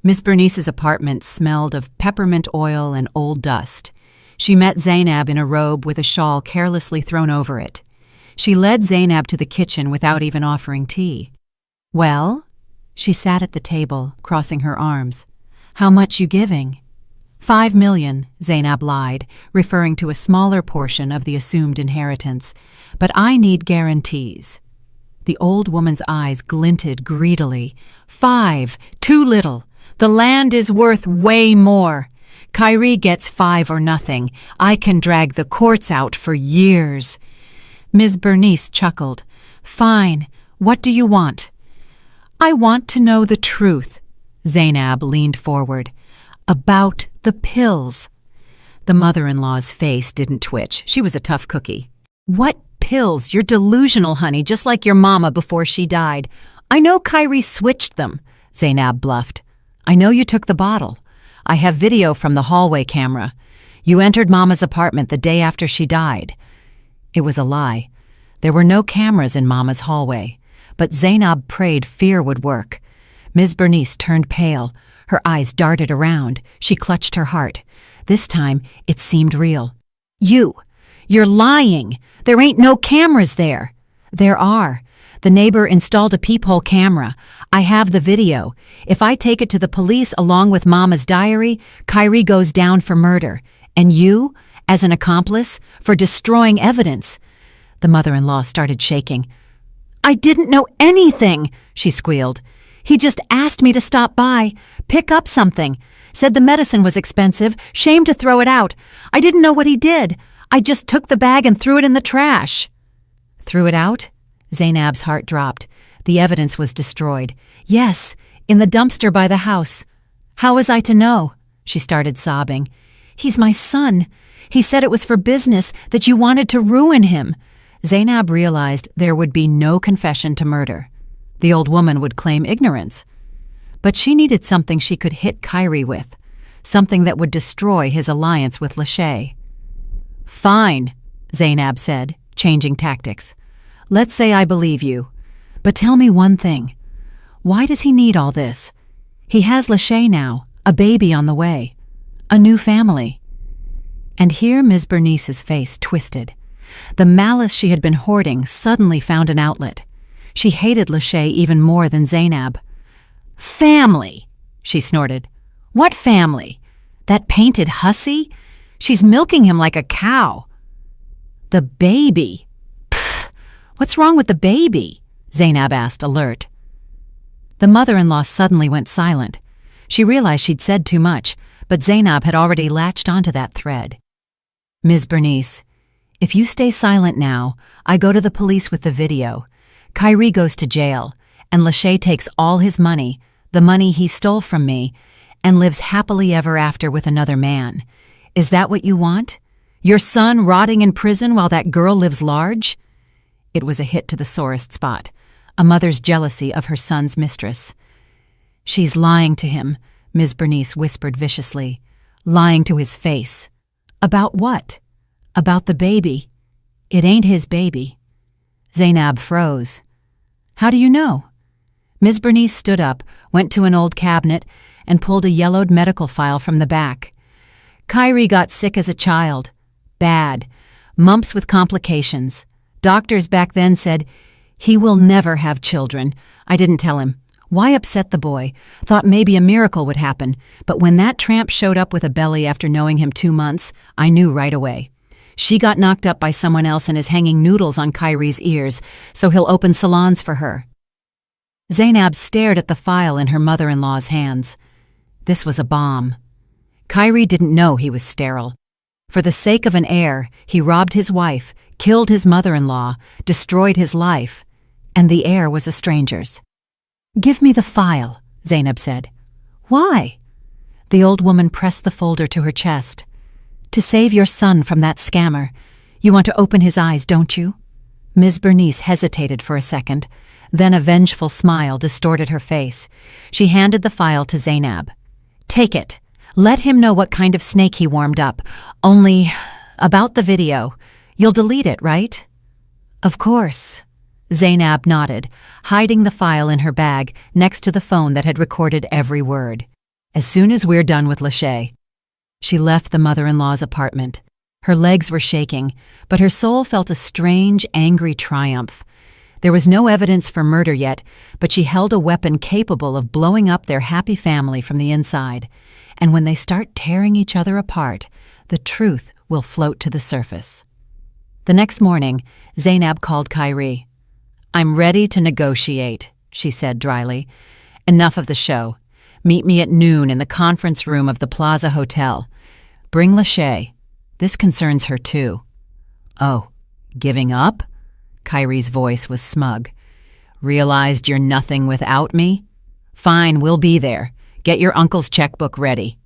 Miss Bernice's apartment smelled of peppermint oil and old dust. She met Zainab in a robe with a shawl carelessly thrown over it. She led Zainab to the kitchen without even offering tea. "Well?" She sat at the table, crossing her arms. "How much you giving?" "5 million, Zainab lied, referring to a smaller portion of the assumed inheritance. "But I need guarantees." The old woman's eyes glinted greedily. "5, too little. The land is worth way more. Kyrie gets 5 or nothing. I can drag the courts out for years." Ms. Bernice chuckled. "Fine. What do you want?" "I want to know the truth." Zainab leaned forward. "About the pills." The mother-in-law's face didn't twitch. She was a tough cookie. "What pills? You're delusional, honey, just like your mama before she died. I know Kyrie switched them," Zainab bluffed. I know you took the bottle. I have video from the hallway camera. You entered Mama's apartment the day after she died." It was a lie. There were no cameras in Mama's hallway, but Zainab prayed fear would work. Ms. Bernice turned pale. Her eyes darted around. She clutched her heart. This time, it seemed real. You're lying. There ain't no cameras there." "There are. The neighbor installed a peephole camera. I have the video. If I take it to the police along with Mama's diary, Kyrie goes down for murder. And you, as an accomplice, for destroying evidence." The mother-in-law started shaking. "I didn't know anything," she squealed. "He just asked me to stop by, pick up something. Said the medicine was expensive, shame to throw it out. I didn't know what he did. I just took the bag and threw it in the trash." "Threw it out?" Zainab's heart dropped. The evidence was destroyed. "Yes, in the dumpster by the house." "How was I to know?" She started sobbing. "He's my son. He said it was for business, that you wanted to ruin him." Zainab realized there would be no confession to murder. The old woman would claim ignorance. But she needed something she could hit Kyrie with, something that would destroy his alliance with Lachey. "Fine," Zainab said, changing tactics. "Let's say I believe you. But tell me one thing. Why does he need all this? He has Lachey now, a baby on the way, a new family." And here Ms. Bernice's face twisted. The malice she had been hoarding suddenly found an outlet. She hated Lachey even more than Zainab. "Family," she snorted. "What family? That painted hussy? She's milking him like a cow." "The baby." "Pfft, what's wrong with the baby?" Zainab asked, alert. The mother-in-law suddenly went silent. She realized she'd said too much, but Zainab had already latched onto that thread. "Ms. Bernice, if you stay silent now, I go to the police with the video. Kyrie goes to jail, and Lachey takes all his money, the money he stole from me, and lives happily ever after with another man. Is that what you want? Your son rotting in prison while that girl lives large?" It was a hit to the sorest spot, a mother's jealousy of her son's mistress. "She's lying to him," Ms. Bernice whispered viciously. "Lying to his face." "About what?" "About the baby. It ain't his baby." Zainab froze. "How do you know?" Ms. Bernice stood up, went to an old cabinet, and pulled a yellowed medical file from the back. "Kyrie got sick as a child. Bad. Mumps with complications. Doctors back then said, 'He will never have children.' I didn't tell him. Why upset the boy? Thought maybe a miracle would happen. But when that tramp showed up with a belly after knowing him 2 months, I knew right away. She got knocked up by someone else and is hanging noodles on Kyrie's ears, so he'll open salons for her." Zainab stared at the file in her mother-in-law's hands. This was a bomb. Kyrie didn't know he was sterile. For the sake of an heir, he robbed his wife, killed his mother-in-law, destroyed his life, and the heir was a stranger's. "Give me the file," Zainab said. "Why?" The old woman pressed the folder to her chest. "To save your son from that scammer. You want to open his eyes, don't you?" Ms. Bernice hesitated for a second. Then a vengeful smile distorted her face. She handed the file to Zainab. "Take it. Let him know what kind of snake he warmed up. Only, about the video. You'll delete it, right?" "Of course." Zainab nodded, hiding the file in her bag next to the phone that had recorded every word. "As soon as we're done with Lachey." She left the mother-in-law's apartment. Her legs were shaking, but her soul felt a strange, angry triumph. There was no evidence for murder yet, but she held a weapon capable of blowing up their happy family from the inside. And when they start tearing each other apart, the truth will float to the surface. The next morning, Zainab called Kyrie. "I'm ready to negotiate," she said dryly. "Enough of the show. Meet me at noon in the conference room of the Plaza Hotel. Bring Lachey. This concerns her too." "Oh, giving up?" Kyrie's voice was smug. "Realized you're nothing without me? Fine, we'll be there. Get your uncle's checkbook ready."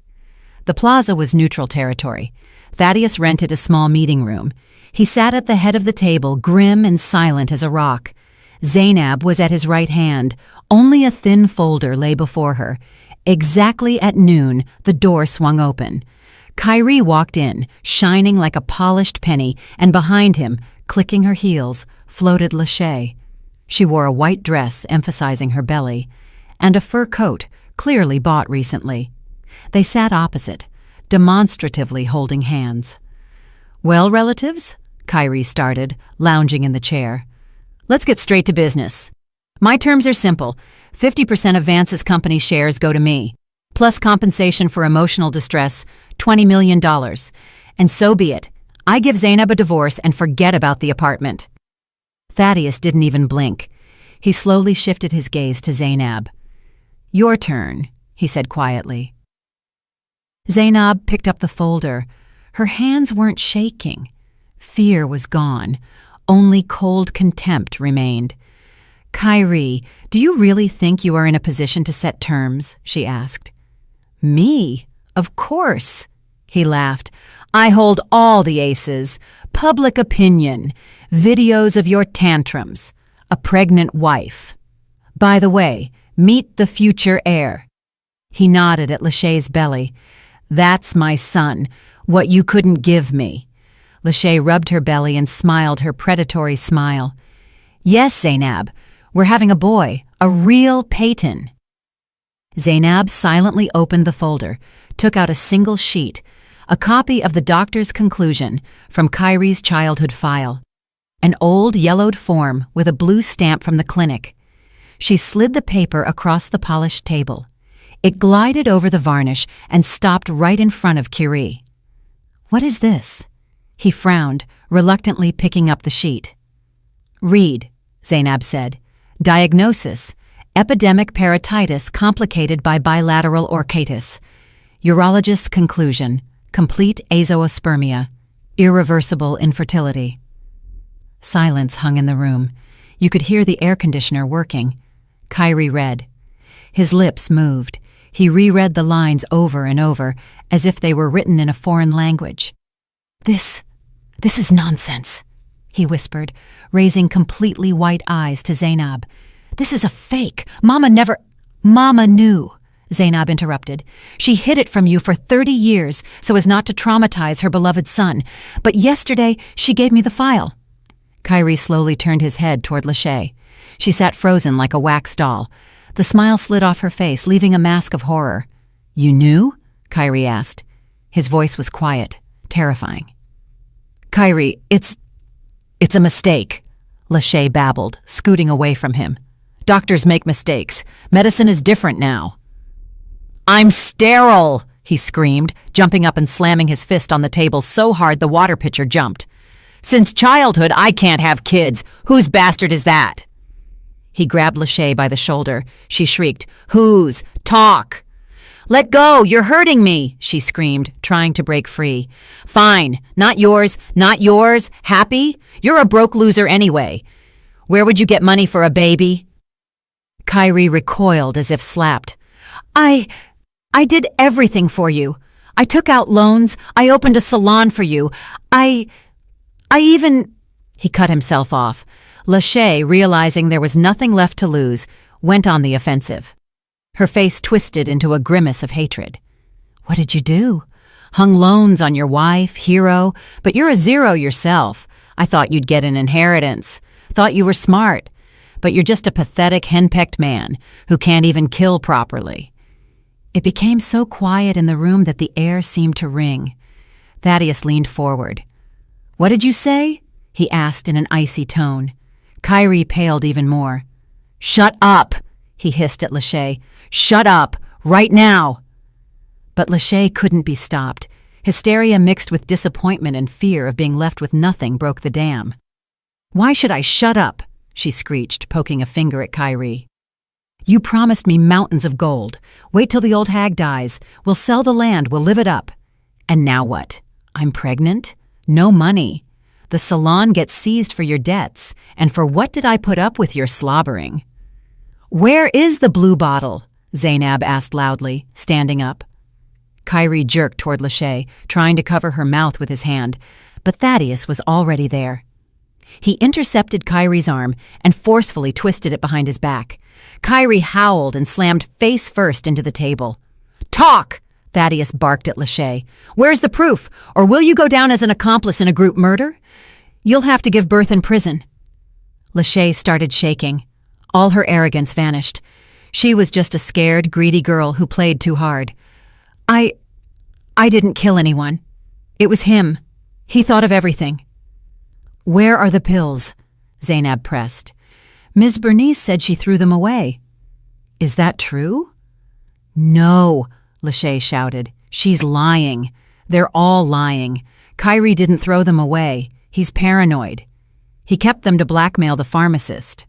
The plaza was neutral territory. Thaddeus rented a small meeting room. He sat at the head of the table, grim and silent as a rock. Zainab was at his right hand. Only a thin folder lay before her, Exactly at noon, the door swung open. Kyrie walked in, shining like a polished penny, and behind him, clicking her heels, floated Lachey. She wore a white dress emphasizing her belly, and a fur coat, clearly bought recently. They sat opposite, demonstratively holding hands. "Well, relatives," Kyrie started, lounging in the chair. "Let's get straight to business. My terms are simple. 50% of Vance's company shares go to me, plus compensation for emotional distress, $20 million. And so be it. I give Zainab a divorce and forget about the apartment." Thaddeus didn't even blink. He slowly shifted his gaze to Zainab. "Your turn," he said quietly. Zainab picked up the folder. Her hands weren't shaking. Fear was gone. Only cold contempt remained. "Kyrie, do you really think you are in a position to set terms?" she asked. "Me? Of course," he laughed. "I hold all the aces. Public opinion, videos of your tantrums, a pregnant wife. By the way, meet the future heir." He nodded at Lachey's belly. "That's my son, what you couldn't give me." Lachey rubbed her belly and smiled her predatory smile. "Yes, Zainab, we're having a boy, a real Peyton." Zainab silently opened the folder, took out a single sheet, a copy of the doctor's conclusion from Kyrie's childhood file, an old yellowed form with a blue stamp from the clinic. She slid the paper across the polished table. It glided over the varnish and stopped right in front of Kyrie. "What is this?" He frowned, reluctantly picking up the sheet. "Read," Zainab said. "Diagnosis: epidemic parotitis complicated by bilateral orchitis. Urologist's conclusion: complete azoospermia, irreversible infertility." Silence hung in the room. You could hear the air conditioner working. Kyrie read. His lips moved. He reread the lines over and over, as if they were written in a foreign language. This is nonsense," he whispered, raising completely white eyes to Zainab. "This is a fake. Mama never—" "Mama knew," Zainab interrupted. "She hid it from you for 30 years so as not to traumatize her beloved son. But yesterday, she gave me the file." Kyrie slowly turned his head toward Lachey. She sat frozen like a wax doll. The smile slid off her face, leaving a mask of horror. "You knew?" Kyrie asked. His voice was quiet, terrifying. "Kyrie, it's a mistake," Lachey babbled, scooting away from him. "Doctors make mistakes. Medicine is different now." "I'm sterile," he screamed, jumping up and slamming his fist on the table so hard the water pitcher jumped. "Since childhood, I can't have kids. Whose bastard is that?" He grabbed Lachey by the shoulder. She shrieked, "Whose? Talk!" "Let go! You're hurting me!" she screamed, trying to break free. "Fine. Not yours. Not yours. Happy? You're a broke loser anyway. Where would you get money for a baby?" Kyrie recoiled as if slapped. I did everything for you. I took out loans. I opened a salon for you. I even—" He cut himself off. Lachey, realizing there was nothing left to lose, went on the offensive. Her face twisted into a grimace of hatred. "What did you do? Hung loans on your wife, hero, but you're a zero yourself. I thought you'd get an inheritance. Thought you were smart. But you're just a pathetic, henpecked man who can't even kill properly." It became so quiet in the room that the air seemed to ring. Thaddeus leaned forward. "What did you say?" he asked in an icy tone. Kyrie paled even more. "Shut up!" he hissed at Lachey. "Shut up! Right now!" But Lachey couldn't be stopped. Hysteria mixed with disappointment and fear of being left with nothing broke the dam. "Why should I shut up?" she screeched, poking a finger at Kyrie. "You promised me mountains of gold. Wait till the old hag dies. We'll sell the land, we'll live it up. And now what? I'm pregnant? No money. The salon gets seized for your debts, and for what did I put up with your slobbering?" "Where is the blue bottle?" Zainab asked loudly, standing up. Kyrie jerked toward Lachey, trying to cover her mouth with his hand, but Thaddeus was already there. He intercepted Kyrie's arm and forcefully twisted it behind his back. Kyrie howled and slammed face first into the table. "Talk!" Thaddeus barked at Lachey. "Where's the proof? Or will you go down as an accomplice in a group murder? You'll have to give birth in prison." Lachey started shaking. All her arrogance vanished. She was just a scared, greedy girl who played too hard. I didn't kill anyone. It was him. He thought of everything." "Where are the pills?" Zainab pressed. "Ms. Bernice said she threw them away." "Is that true?" "No," Lachey shouted. "She's lying. They're all lying. Kyrie didn't throw them away. He's paranoid. He kept them to blackmail the pharmacist."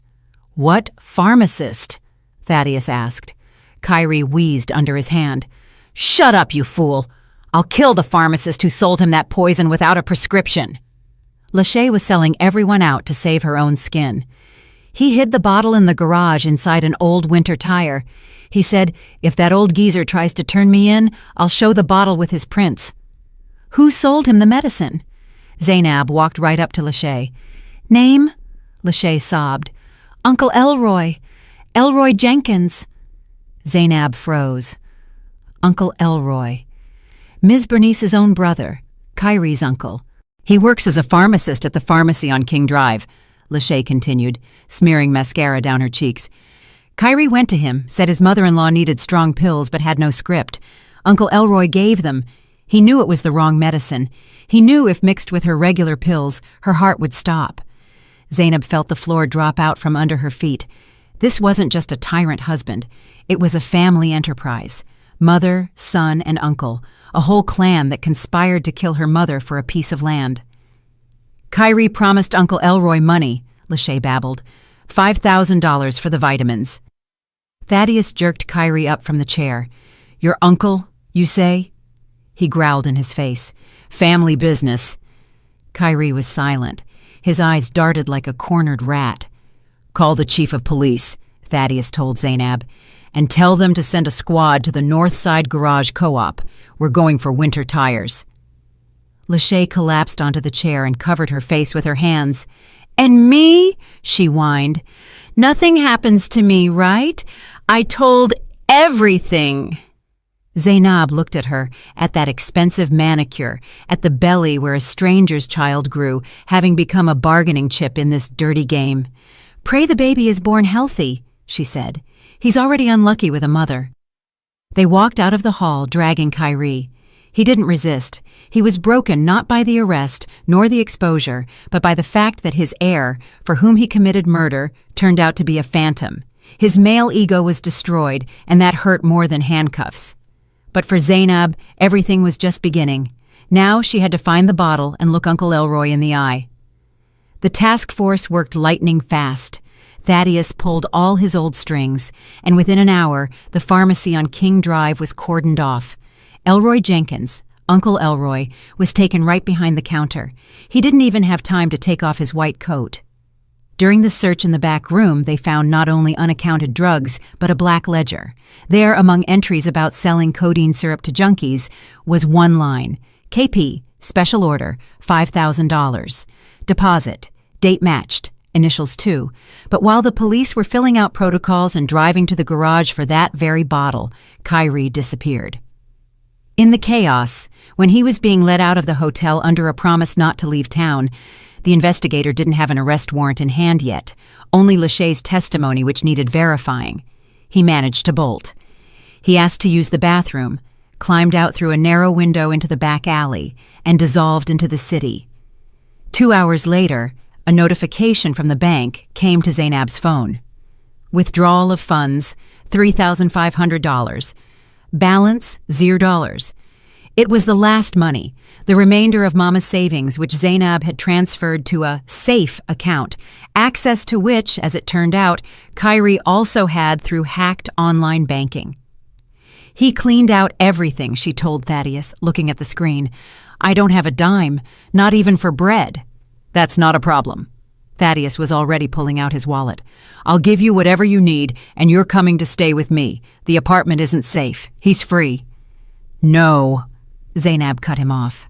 "What pharmacist?" Thaddeus asked. Kyrie wheezed under his hand. "Shut up, you fool! I'll kill the pharmacist who sold him that poison without a prescription." Lachey was selling everyone out to save her own skin. He hid the bottle in the garage inside an old winter tire. He said, "If that old geezer tries to turn me in, I'll show the bottle with his prints." "Who sold him the medicine?" Zainab walked right up to Lachey. "Name?" Lachey sobbed. "Uncle Elroy. Elroy Jenkins." Zainab froze. Uncle Elroy. Ms. Bernice's own brother, Kyrie's uncle. "He works as a pharmacist at the pharmacy on King Drive," Lachey continued, smearing mascara down her cheeks. "Kyrie went to him, said his mother-in-law needed strong pills but had no script. Uncle Elroy gave them. He knew it was the wrong medicine. He knew if mixed with her regular pills, her heart would stop." Zainab felt the floor drop out from under her feet. This wasn't just a tyrant husband. It was a family enterprise. Mother, son, and uncle, a whole clan that conspired to kill her mother for a piece of land. "Kyrie promised Uncle Elroy money," Lachey babbled. $5,000 for the vitamins." Thaddeus jerked Kyrie up from the chair. "Your uncle, you say?" He growled in his face. "Family business." Kyrie was silent. His eyes darted like a cornered rat. "Call the chief of police," Thaddeus told Zainab, "and tell them to send a squad to the North Side Garage Co-op. We're going for winter tires." Lachey collapsed onto the chair and covered her face with her hands. "And me?" she whined. "Nothing happens to me, right? I told everything." Zainab looked at her, at that expensive manicure, at the belly where a stranger's child grew, having become a bargaining chip in this dirty game. "Pray the baby is born healthy," she said. "He's already unlucky with a mother." They walked out of the hall, dragging Kyrie. He didn't resist. He was broken not by the arrest nor the exposure, but by the fact that his heir, for whom he committed murder, turned out to be a phantom. His male ego was destroyed, and that hurt more than handcuffs. But for Zainab, everything was just beginning. Now she had to find the bottle and look Uncle Elroy in the eye. The task force worked lightning fast. Thaddeus pulled all his old strings, and within an hour, the pharmacy on King Drive was cordoned off. Elroy Jenkins, Uncle Elroy, was taken right behind the counter. He didn't even have time to take off his white coat. During the search in the back room, they found not only unaccounted drugs, but a black ledger. There, among entries about selling codeine syrup to junkies, was one line: KP, special order, $5,000. Deposit, date matched, initials too. But while the police were filling out protocols and driving to the garage for that very bottle, Kyrie disappeared. In the chaos, when he was being let out of the hotel under a promise not to leave town, the investigator didn't have an arrest warrant in hand yet, only Lachey's testimony which needed verifying. He managed to bolt. He asked to use the bathroom, climbed out through a narrow window into the back alley, and dissolved into the city. 2 hours later, a notification from the bank came to Zainab's phone. Withdrawal of funds, $3,500. Balance, $0. It was the last money, the remainder of Mama's savings, which Zainab had transferred to a safe account, access to which, as it turned out, Kyrie also had through hacked online banking. He cleaned out everything, she told Thaddeus, looking at the screen. "I don't have a dime, not even for bread." "That's not a problem." Thaddeus was already pulling out his wallet. "I'll give you whatever you need, and you're coming to stay with me. The apartment isn't safe. He's free." "No," Zainab cut him off.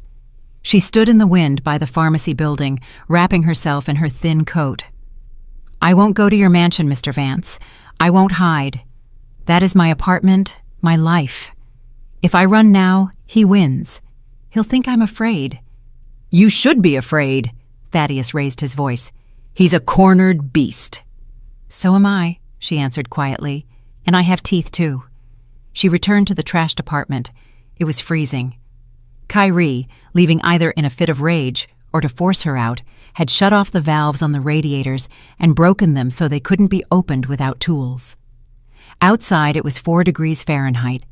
She stood in the wind by the pharmacy building, wrapping herself in her thin coat. "I won't go to your mansion, Mr. Vance. I won't hide. That is my apartment, my life. If I run now, he wins. He'll think I'm afraid." "You should be afraid," Thaddeus raised his voice. "He's a cornered beast." "So am I," she answered quietly, "and I have teeth too." She returned to the trashed apartment. It was freezing. Kyrie, leaving either in a fit of rage or to force her out, had shut off the valves on the radiators and broken them so they couldn't be opened without tools. Outside it was 4 degrees Fahrenheit,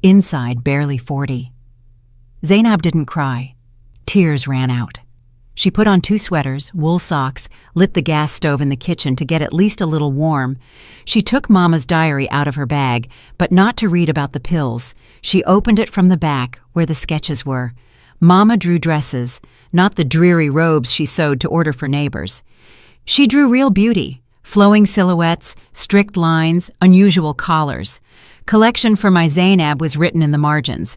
inside barely 40. Zainab didn't cry. Tears ran out. She put on 2 sweaters, wool socks, lit the gas stove in the kitchen to get at least a little warm. She took Mama's diary out of her bag, but not to read about the pills. She opened it from the back, where the sketches were. Mama drew dresses, not the dreary robes she sewed to order for neighbors. She drew real beauty, flowing silhouettes, strict lines, unusual collars. "Collection for my Zainab" was written in the margins.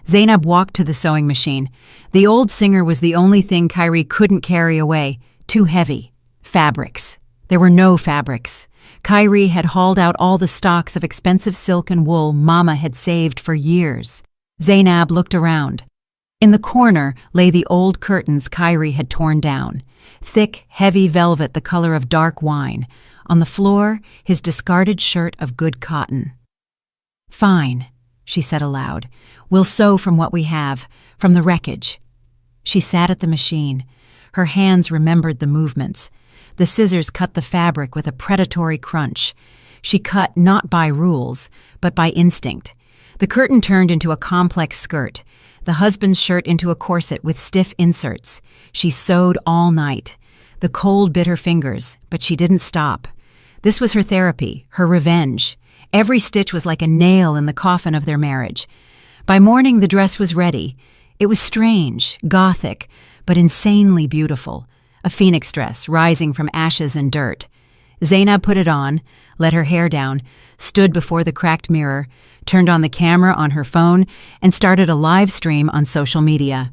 Zainab walked to the sewing machine. The old singer was the only thing Kyrie couldn't carry away. Too heavy. Fabrics. There were no fabrics. Kyrie had hauled out all the stocks of expensive silk and wool Mama had saved for years. Zainab looked around. In the corner lay the old curtains Kyrie had torn down. Thick, heavy velvet the color of dark wine. On the floor, his discarded shirt of good cotton. "Fine," she said aloud. "We'll sew from what we have, from the wreckage." She sat at the machine. Her hands remembered the movements. The scissors cut the fabric with a predatory crunch. She cut not by rules, but by instinct. The curtain turned into a complex skirt, the husband's shirt into a corset with stiff inserts. She sewed all night. The cold bit her fingers, but she didn't stop. This was her therapy, her revenge. Every stitch was like a nail in the coffin of their marriage. By morning, the dress was ready. It was strange, gothic, but insanely beautiful. A phoenix dress rising from ashes and dirt. Zainab put it on, let her hair down, stood before the cracked mirror, turned on the camera on her phone, and started a live stream on social media.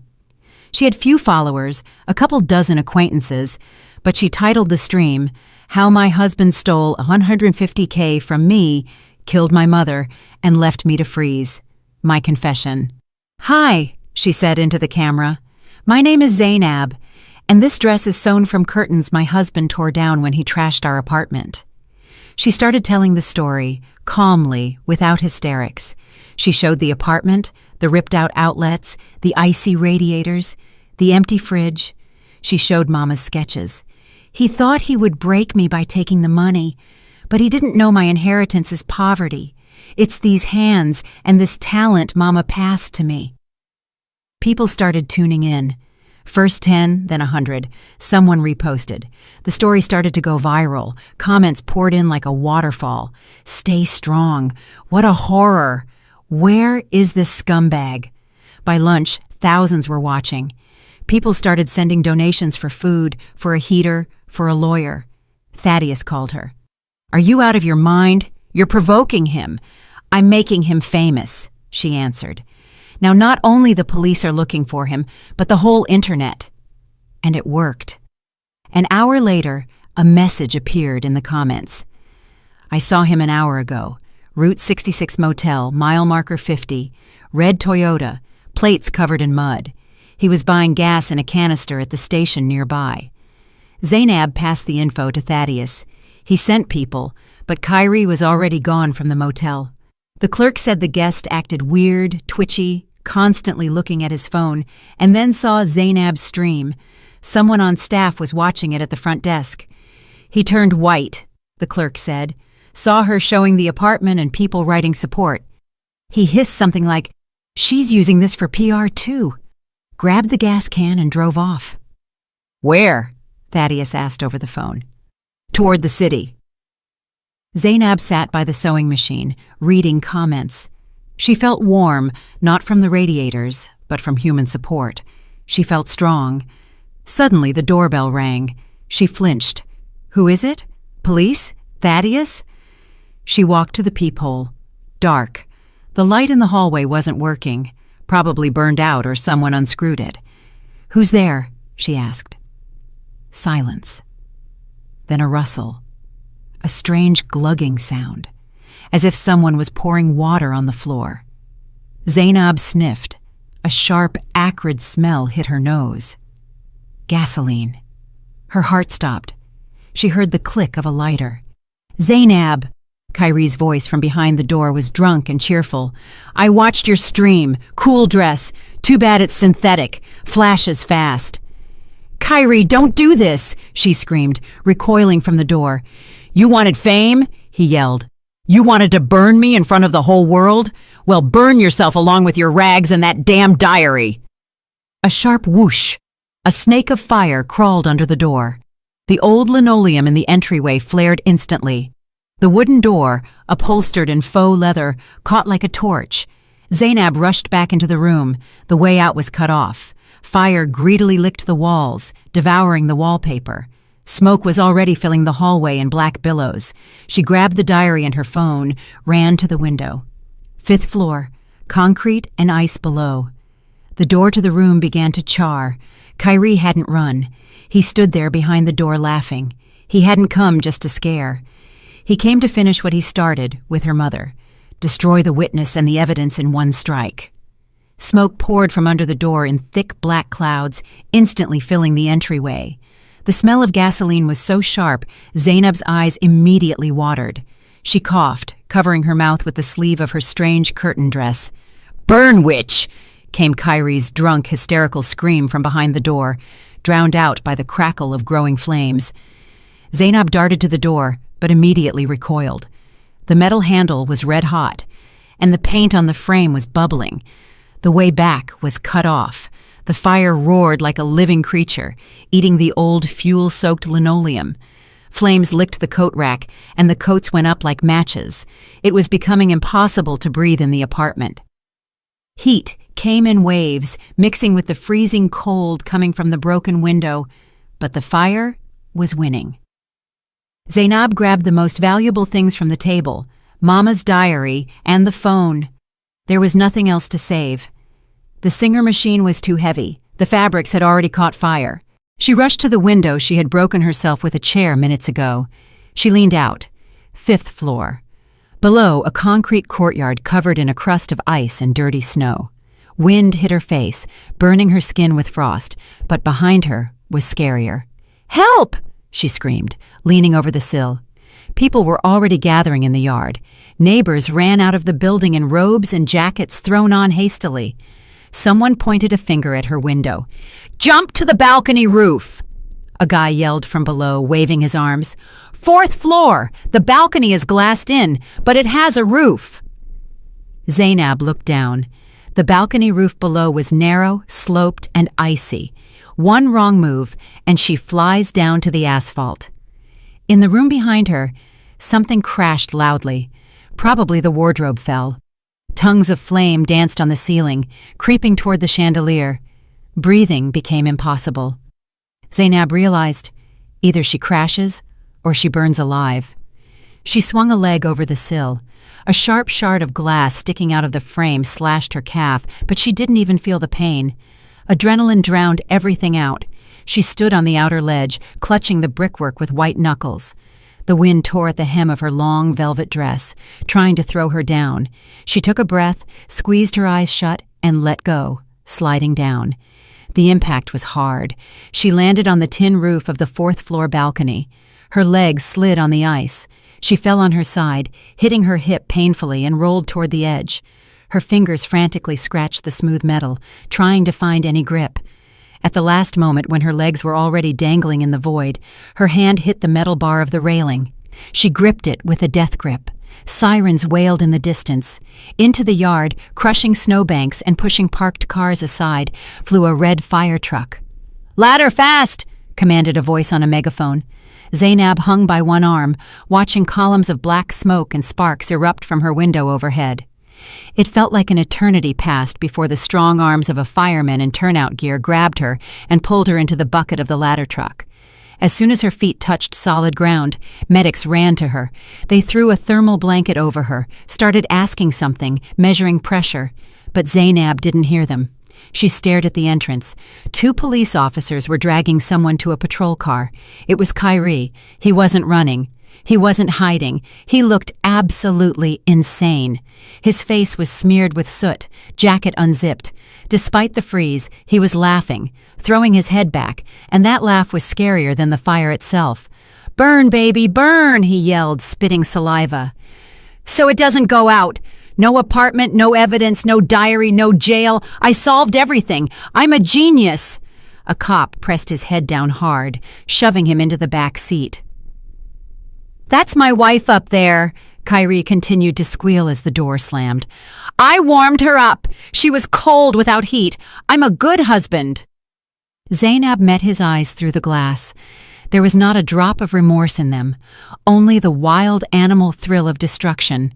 She had few followers, a couple dozen acquaintances, but she titled the stream, "How My Husband Stole $150K from Me, Killed My Mother, and Left Me to Freeze. My Confession." "Hi," she said into the camera. "My name is Zainab, and this dress is sewn from curtains my husband tore down when he trashed our apartment." She started telling the story, calmly, without hysterics. She showed the apartment, the ripped-out outlets, the icy radiators, the empty fridge. She showed Mama's sketches. "He thought he would break me by taking the money, but he didn't know my inheritance is poverty. It's these hands and this talent Mama passed to me." People started tuning in. First 10, then 100. Someone reposted. The story started to go viral. Comments poured in like a waterfall. "Stay strong. What a horror. Where is this scumbag?" By lunch, thousands were watching. People started sending donations for food, for a heater, for a lawyer. Thaddeus called her. "Are you out of your mind? You're provoking him." "I'm making him famous," she answered. "Now not only the police are looking for him, but the whole internet." And it worked. An hour later, a message appeared in the comments. "I saw him an hour ago. Route 66 Motel, mile marker 50, red Toyota, plates covered in mud. He was buying gas in a canister at the station nearby." Zainab passed the info to Thaddeus. He sent people, but Kyrie was already gone from the motel. The clerk said the guest acted weird, twitchy, constantly looking at his phone, and then saw Zainab's stream. Someone on staff was watching it at the front desk. "He turned white," the clerk said. "Saw her showing the apartment and people writing support. He hissed something like, 'She's using this for PR too,' grabbed the gas can and drove off." "Where?" Thaddeus asked over the phone. "Toward the city." Zainab sat by the sewing machine, reading comments. She felt warm, not from the radiators, but from human support. She felt strong. Suddenly the doorbell rang. She flinched. "Who is it? Police? Thaddeus?" She walked to the peephole. Dark. The light in the hallway wasn't working. Probably burned out or someone unscrewed it. "Who's there?" she asked. Silence. Then a rustle. A strange glugging sound, as if someone was pouring water on the floor. Zainab sniffed. A sharp, acrid smell hit her nose. Gasoline. Her heart stopped. She heard the click of a lighter. "Zainab!" Kyrie's voice from behind the door was drunk and cheerful. "I watched your stream. Cool dress. Too bad it's synthetic. Flashes fast." "Kyrie, don't do this!" she screamed, recoiling from the door. "You wanted fame?" he yelled. "You wanted to burn me in front of the whole world? Well, burn yourself along with your rags and that damn diary." A sharp whoosh. A snake of fire crawled under the door. The old linoleum in the entryway flared instantly. The wooden door, upholstered in faux leather, caught like a torch. Zainab rushed back into the room. The way out was cut off. Fire greedily licked the walls, devouring the wallpaper. Smoke was already filling the hallway in black billows. She grabbed the diary and her phone, ran to the window. 5th floor, concrete and ice below. The door to the room began to char. Kyrie hadn't run. He stood there behind the door laughing. He hadn't come just to scare. He came to finish what he started with her mother. Destroy the witness and the evidence in one strike. Smoke poured from under the door in thick black clouds, instantly filling the entryway. The smell of gasoline was so sharp, Zainab's eyes immediately watered. She coughed, covering her mouth with the sleeve of her strange curtain dress. "Burn, witch!" came Kyrie's drunk, hysterical scream from behind the door, drowned out by the crackle of growing flames. Zainab darted to the door, but immediately recoiled. The metal handle was red hot, and the paint on the frame was bubbling. The way back was cut off. The fire roared like a living creature, eating the old fuel-soaked linoleum. Flames licked the coat rack, and the coats went up like matches. It was becoming impossible to breathe in the apartment. Heat came in waves, mixing with the freezing cold coming from the broken window, but the fire was winning. Zainab grabbed the most valuable things from the table, Mama's diary and the phone. There was nothing else to save. The Singer machine was too heavy. The fabrics had already caught fire. She rushed to the window she had broken herself with a chair minutes ago. She leaned out. 5th floor. Below, a concrete courtyard covered in a crust of ice and dirty snow. Wind hit her face, burning her skin with frost, but behind her was scarier. "Help!" she screamed, leaning over the sill. People were already gathering in the yard. Neighbors ran out of the building in robes and jackets thrown on hastily. Someone pointed a finger at her window. "Jump to the balcony roof!" A guy yelled from below, waving his arms. "4th floor! The balcony is glassed in, but it has a roof!" Zainab looked down. The balcony roof below was narrow, sloped, and icy. One wrong move, and she flies down to the asphalt. In the room behind her, something crashed loudly. Probably the wardrobe fell. Tongues of flame danced on the ceiling, creeping toward the chandelier. Breathing became impossible. Zainab realized either she crashes or she burns alive. She swung a leg over the sill. A sharp shard of glass sticking out of the frame slashed her calf, but she didn't even feel the pain. Adrenaline drowned everything out. She stood on the outer ledge, clutching the brickwork with white knuckles. The wind tore at the hem of her long velvet dress, trying to throw her down. She took a breath, squeezed her eyes shut, and let go, sliding down. The impact was hard. She landed on the tin roof of the 4th floor balcony. Her legs slid on the ice. She fell on her side, hitting her hip painfully, and rolled toward the edge. Her fingers frantically scratched the smooth metal, trying to find any grip. At the last moment, when her legs were already dangling in the void, her hand hit the metal bar of the railing. She gripped it with a death grip. Sirens wailed in the distance. Into the yard, crushing snowbanks and pushing parked cars aside, flew a red fire truck. "Ladder fast!" commanded a voice on a megaphone. Zainab hung by one arm, watching columns of black smoke and sparks erupt from her window overhead. It felt like an eternity passed before the strong arms of a fireman in turnout gear grabbed her and pulled her into the bucket of the ladder truck. As soon as her feet touched solid ground, medics ran to her. They threw a thermal blanket over her, started asking something, measuring pressure, but Zainab didn't hear them. She stared at the entrance. 2 police officers were dragging someone to a patrol car. It was Kyrie. He wasn't running. He wasn't hiding. He looked absolutely insane. His face was smeared with soot, jacket unzipped. Despite the freeze, he was laughing, throwing his head back, and that laugh was scarier than the fire itself. "Burn, baby, burn!" he yelled, spitting saliva. "So it doesn't go out. No apartment, no evidence, no diary, no jail. I solved everything. I'm a genius." A cop pressed his head down hard, shoving him into the back seat. "That's my wife up there," Kyrie continued to squeal as the door slammed. "I warmed her up. She was cold without heat. I'm a good husband." Zainab met his eyes through the glass. There was not a drop of remorse in them, only the wild animal thrill of destruction.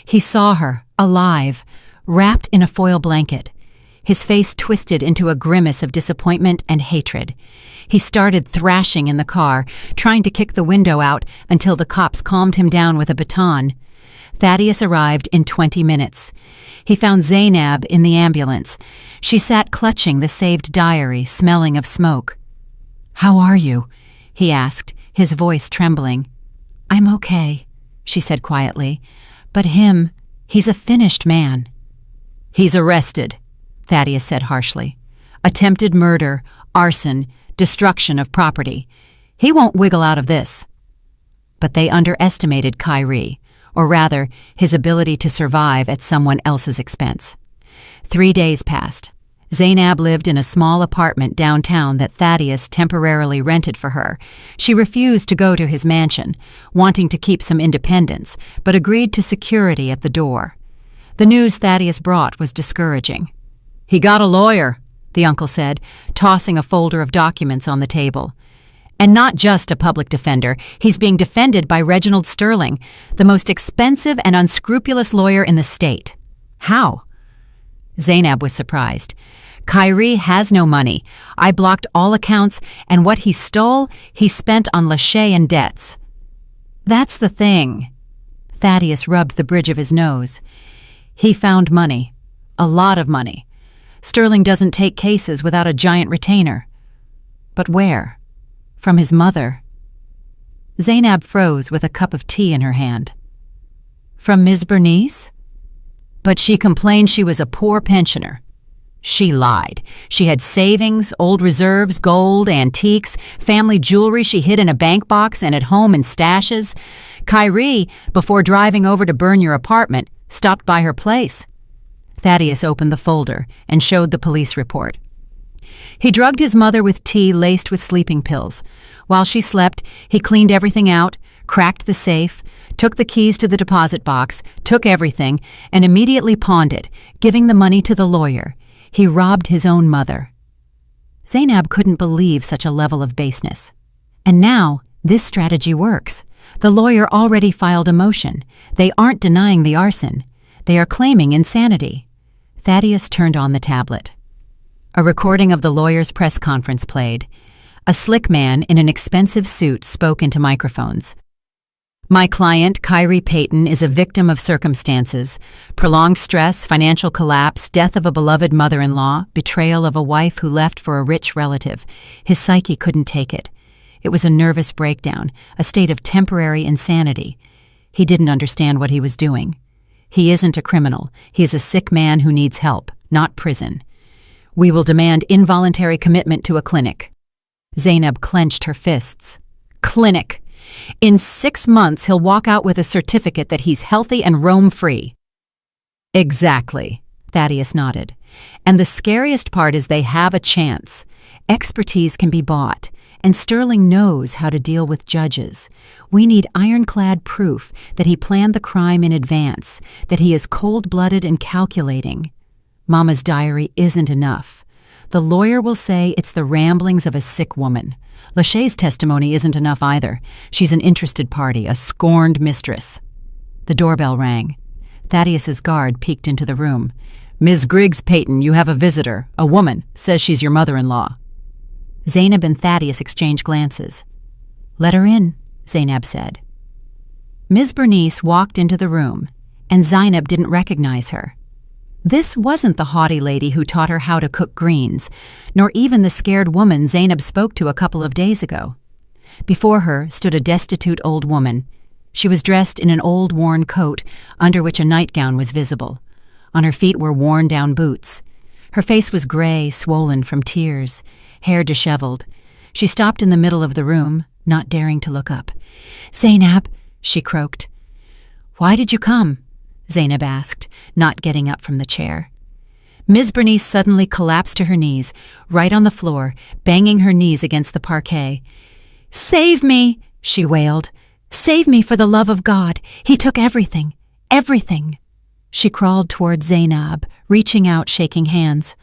He saw her, alive, wrapped in a foil blanket. His face twisted into a grimace of disappointment and hatred. He started thrashing in the car, trying to kick the window out until the cops calmed him down with a baton. Thaddeus arrived in 20 minutes. He found Zainab in the ambulance. She sat clutching the saved diary, smelling of smoke. "How are you?" he asked, his voice trembling. "I'm okay," she said quietly. "But him, he's a finished man." "He's arrested," Thaddeus said harshly. "Attempted murder, arson, destruction of property. He won't wiggle out of this." But they underestimated Kyrie, or rather, his ability to survive at someone else's expense. 3 days passed. Zainab lived in a small apartment downtown that Thaddeus temporarily rented for her. She refused to go to his mansion, wanting to keep some independence, but agreed to security at the door. The news Thaddeus brought was discouraging. "He got a lawyer," the uncle said, tossing a folder of documents on the table. "And not just a public defender. He's being defended by Reginald Sterling, the most expensive and unscrupulous lawyer in the state." "How?" Zainab was surprised. "Kyrie has no money. I blocked all accounts, and what he stole, he spent on Lachey and debts." "That's the thing." Thaddeus rubbed the bridge of his nose. "He found money. A lot of money. Sterling doesn't take cases without a giant retainer." "But where?" "From his mother." Zainab froze with a cup of tea in her hand. "From Ms. Bernice?" "But she complained she was a poor pensioner." "She lied. She had savings, old reserves, gold, antiques, family jewelry she hid in a bank box and at home in stashes. Kyrie, before driving over to burn your apartment, stopped by her place." Thaddeus opened the folder and showed the police report. He drugged his mother with tea laced with sleeping pills. While she slept, he cleaned everything out, cracked the safe, took the keys to the deposit box, took everything, and immediately pawned it, giving the money to the lawyer. He robbed his own mother. Zainab couldn't believe such a level of baseness. And now, this strategy works. The lawyer already filed a motion. They aren't denying the arson. They are claiming insanity. Thaddeus turned on the tablet. A recording of the lawyer's press conference played. A slick man in an expensive suit spoke into microphones. "My client, Kyrie Payton, is a victim of circumstances. Prolonged stress, financial collapse, death of a beloved mother-in-law, betrayal of a wife who left for a rich relative. His psyche couldn't take it. It was a nervous breakdown, a state of temporary insanity. He didn't understand what he was doing. He isn't a criminal. He is a sick man who needs help, not prison. We will demand involuntary commitment to a clinic." Zainab clenched her fists. "Clinic! In 6 months, he'll walk out with a certificate that he's healthy and roam free." "Exactly," Thaddeus nodded. "And the scariest part is they have a chance. Expertise can be bought, and Sterling knows how to deal with judges. We need ironclad proof that he planned the crime in advance, that he is cold-blooded and calculating. Mama's diary isn't enough. The lawyer will say it's the ramblings of a sick woman. Lachey's testimony isn't enough either. She's an interested party, a scorned mistress." The doorbell rang. Thaddeus's guard peeked into the room. "Ms. Griggs Payton, you have a visitor. A woman. Says she's your mother-in-law." Zainab and Thaddeus exchanged glances. "Let her in," Zainab said. Ms. Bernice walked into the room, and Zainab didn't recognize her. This wasn't the haughty lady who taught her how to cook greens, nor even the scared woman Zainab spoke to a couple of days ago. Before her stood a destitute old woman. She was dressed in an old worn coat under which a nightgown was visible. On her feet were worn-down boots. Her face was gray, swollen from tears, hair disheveled. She stopped in the middle of the room, not daring to look up. "Zainab," she croaked. "Why did you come?" Zainab asked, not getting up from the chair. Ms. Bernice suddenly collapsed to her knees, right on the floor, banging her knees against the parquet. "Save me," she wailed. "Save me for the love of God. He took everything. Everything." She crawled toward Zainab, reaching out, shaking hands.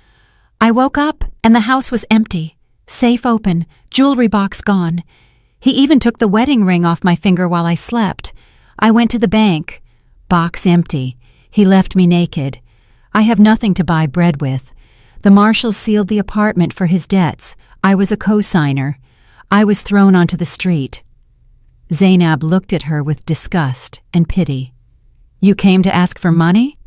"I woke up, and the house was empty. Safe open, jewelry box gone. He even took the wedding ring off my finger while I slept. I went to the bank. Box empty. He left me naked. I have nothing to buy bread with. The marshals sealed the apartment for his debts. I was a co-signer. I was thrown onto the street." Zainab looked at her with disgust and pity. "You came to ask for money?"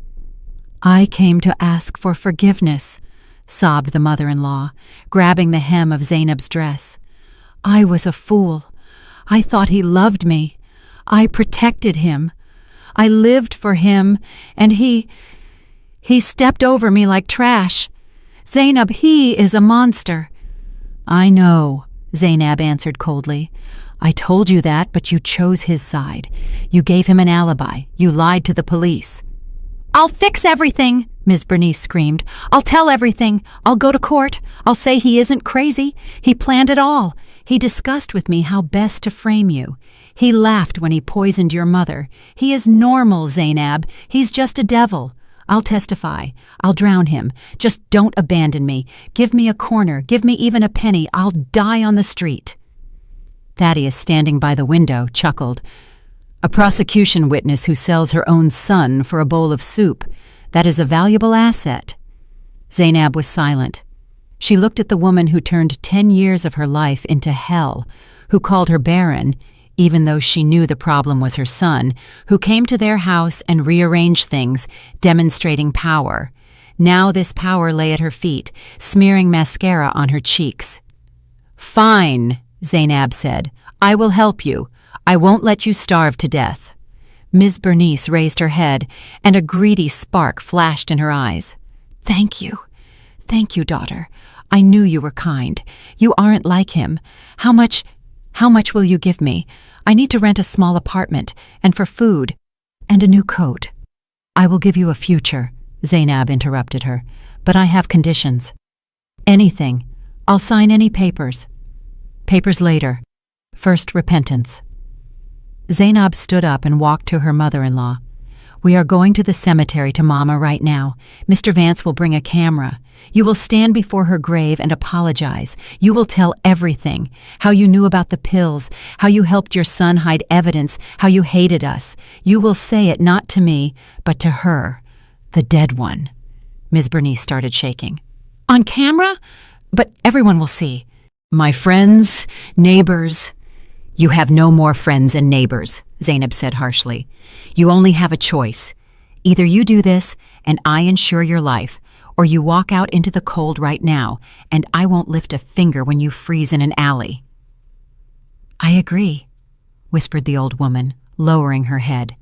"I came to ask for forgiveness," sobbed the mother-in-law, grabbing the hem of Zainab's dress. "I was a fool. I thought he loved me. I protected him. I lived for him, and he stepped over me like trash. Zainab, he is a monster." "I know," Zainab answered coldly. "I told you that, but you chose his side. You gave him an alibi. You lied to the police." "I'll fix everything," Ms. Bernice screamed. "I'll tell everything. I'll go to court. I'll say he isn't crazy. He planned it all. He discussed with me how best to frame you. He laughed when he poisoned your mother. He is normal, Zainab. He's just a devil. I'll testify. I'll drown him. Just don't abandon me. Give me a corner. Give me even a penny. I'll die on the street." Thaddeus, standing by the window, chuckled. "A prosecution witness who sells her own son for a bowl of soup. That is a valuable asset." Zainab was silent. She looked at the woman who turned 10 years of her life into hell, who called her barren, even though she knew the problem was her son, who came to their house and rearranged things, demonstrating power. Now this power lay at her feet, smearing mascara on her cheeks. "Fine," Zainab said. "I will help you. I won't let you starve to death." Ms. Bernice raised her head, and a greedy spark flashed in her eyes. "Thank you. Thank you, daughter. I knew you were kind. You aren't like him. How much will you give me? I need to rent a small apartment, and for food, and a new coat." "I will give you a future," Zainab interrupted her, "but I have conditions." "Anything. I'll sign any papers." "Papers later. First, repentance." Zainab stood up and walked to her mother-in-law. "We are going to the cemetery to Mama right now. Mr. Vance will bring a camera. You will stand before her grave and apologize. You will tell everything, how you knew about the pills, how you helped your son hide evidence, how you hated us. You will say it not to me, but to her, the dead one." Ms. Bernice started shaking. "On camera? But everyone will see." "My friends, neighbors—" "You have no more friends and neighbors," Zainab said harshly. "You only have a choice. Either you do this, and I ensure your life, or you walk out into the cold right now, and I won't lift a finger when you freeze in an alley." "I agree," whispered the old woman, lowering her head.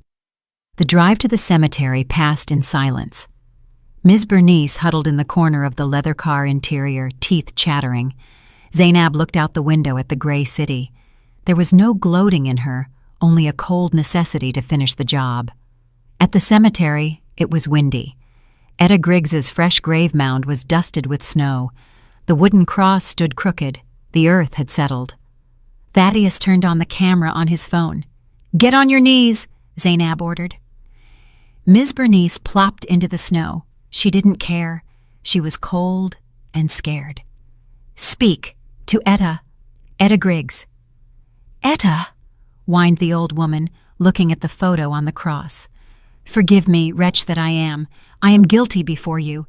The drive to the cemetery passed in silence. Ms. Bernice huddled in the corner of the leather car interior, teeth chattering. Zainab looked out the window at the gray city. There was no gloating in her, only a cold necessity to finish the job. At the cemetery, it was windy. Etta Griggs's fresh grave mound was dusted with snow. The wooden cross stood crooked. The earth had settled. Thaddeus turned on the camera on his phone. "Get on your knees," Zainab ordered. Ms. Bernice plopped into the snow. She didn't care. She was cold and scared. "Speak to Etta Griggs." "Etta," whined the old woman, looking at the photo on the cross. "Forgive me, wretch that I am. I am guilty before you.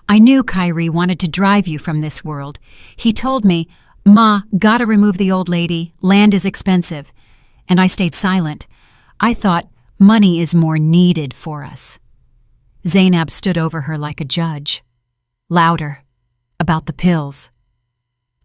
I knew Kyrie wanted to drive you from this world. He told me, 'Ma, gotta remove the old lady. Land is expensive.' And I stayed silent. I thought money is more needed for us." Zainab stood over her like a judge. Louder. About the pills.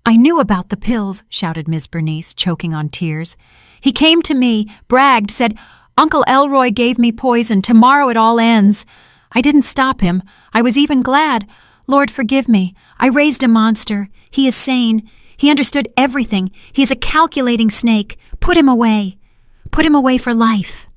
I knew about the pills, shouted Ms. Bernice, choking on tears. He came to me, bragged, said, Uncle Elroy gave me poison. Tomorrow it all ends. I didn't stop him. I was even glad. Lord, forgive me. I raised a monster. He is sane. He understood everything. He is a calculating snake. Put him away. Put him away for life.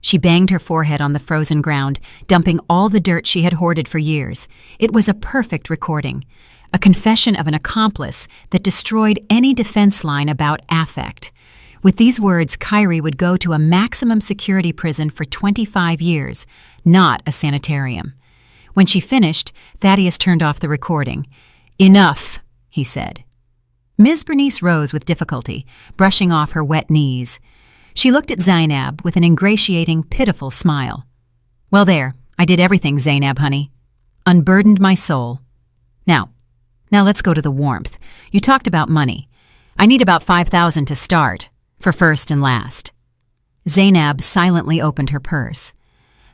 She banged her forehead on the frozen ground, dumping all the dirt she had hoarded for years. It was a perfect recording, a confession of an accomplice that destroyed any defense line about affect. With these words, Kyrie would go to a maximum security prison for 25 years, not a sanitarium. When she finished, Thaddeus turned off the recording. Enough, he said. Ms. Bernice rose with difficulty, brushing off her wet knees. She looked at Zainab with an ingratiating, pitiful smile. Well there, I did everything, Zainab, honey. Unburdened my soul. Now let's go to the warmth. You talked about money. I need about $5,000 to start, for first and last. Zainab silently opened her purse.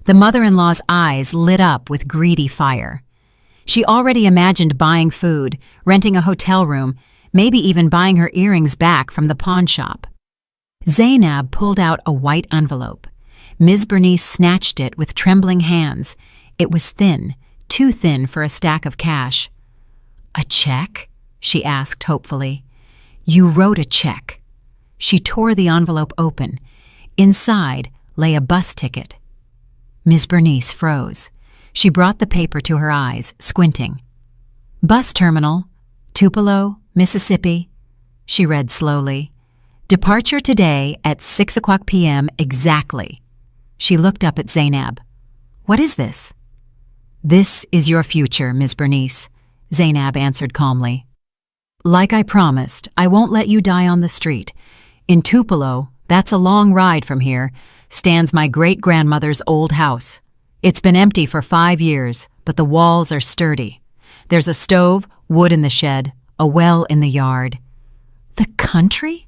The mother-in-law's eyes lit up with greedy fire. She already imagined buying food, renting a hotel room, maybe even buying her earrings back from the pawn shop. Zainab pulled out a white envelope. Ms. Bernice snatched it with trembling hands. It was thin, too thin for a stack of cash. A check? She asked hopefully. You wrote a check. She tore the envelope open. Inside lay a bus ticket. Ms. Bernice froze. She brought the paper to her eyes, squinting. Bus terminal, Tupelo, Mississippi. She read slowly. Departure today at 6:00 p.m. exactly. She looked up at Zainab. What is this? This is your future, Ms. Bernice, Zainab answered calmly. Like I promised, I won't let you die on the street. In Tupelo, that's a long ride from here, stands my great-grandmother's old house. It's been empty for 5 years, but the walls are sturdy. There's a stove, wood in the shed, a well in the yard. The country?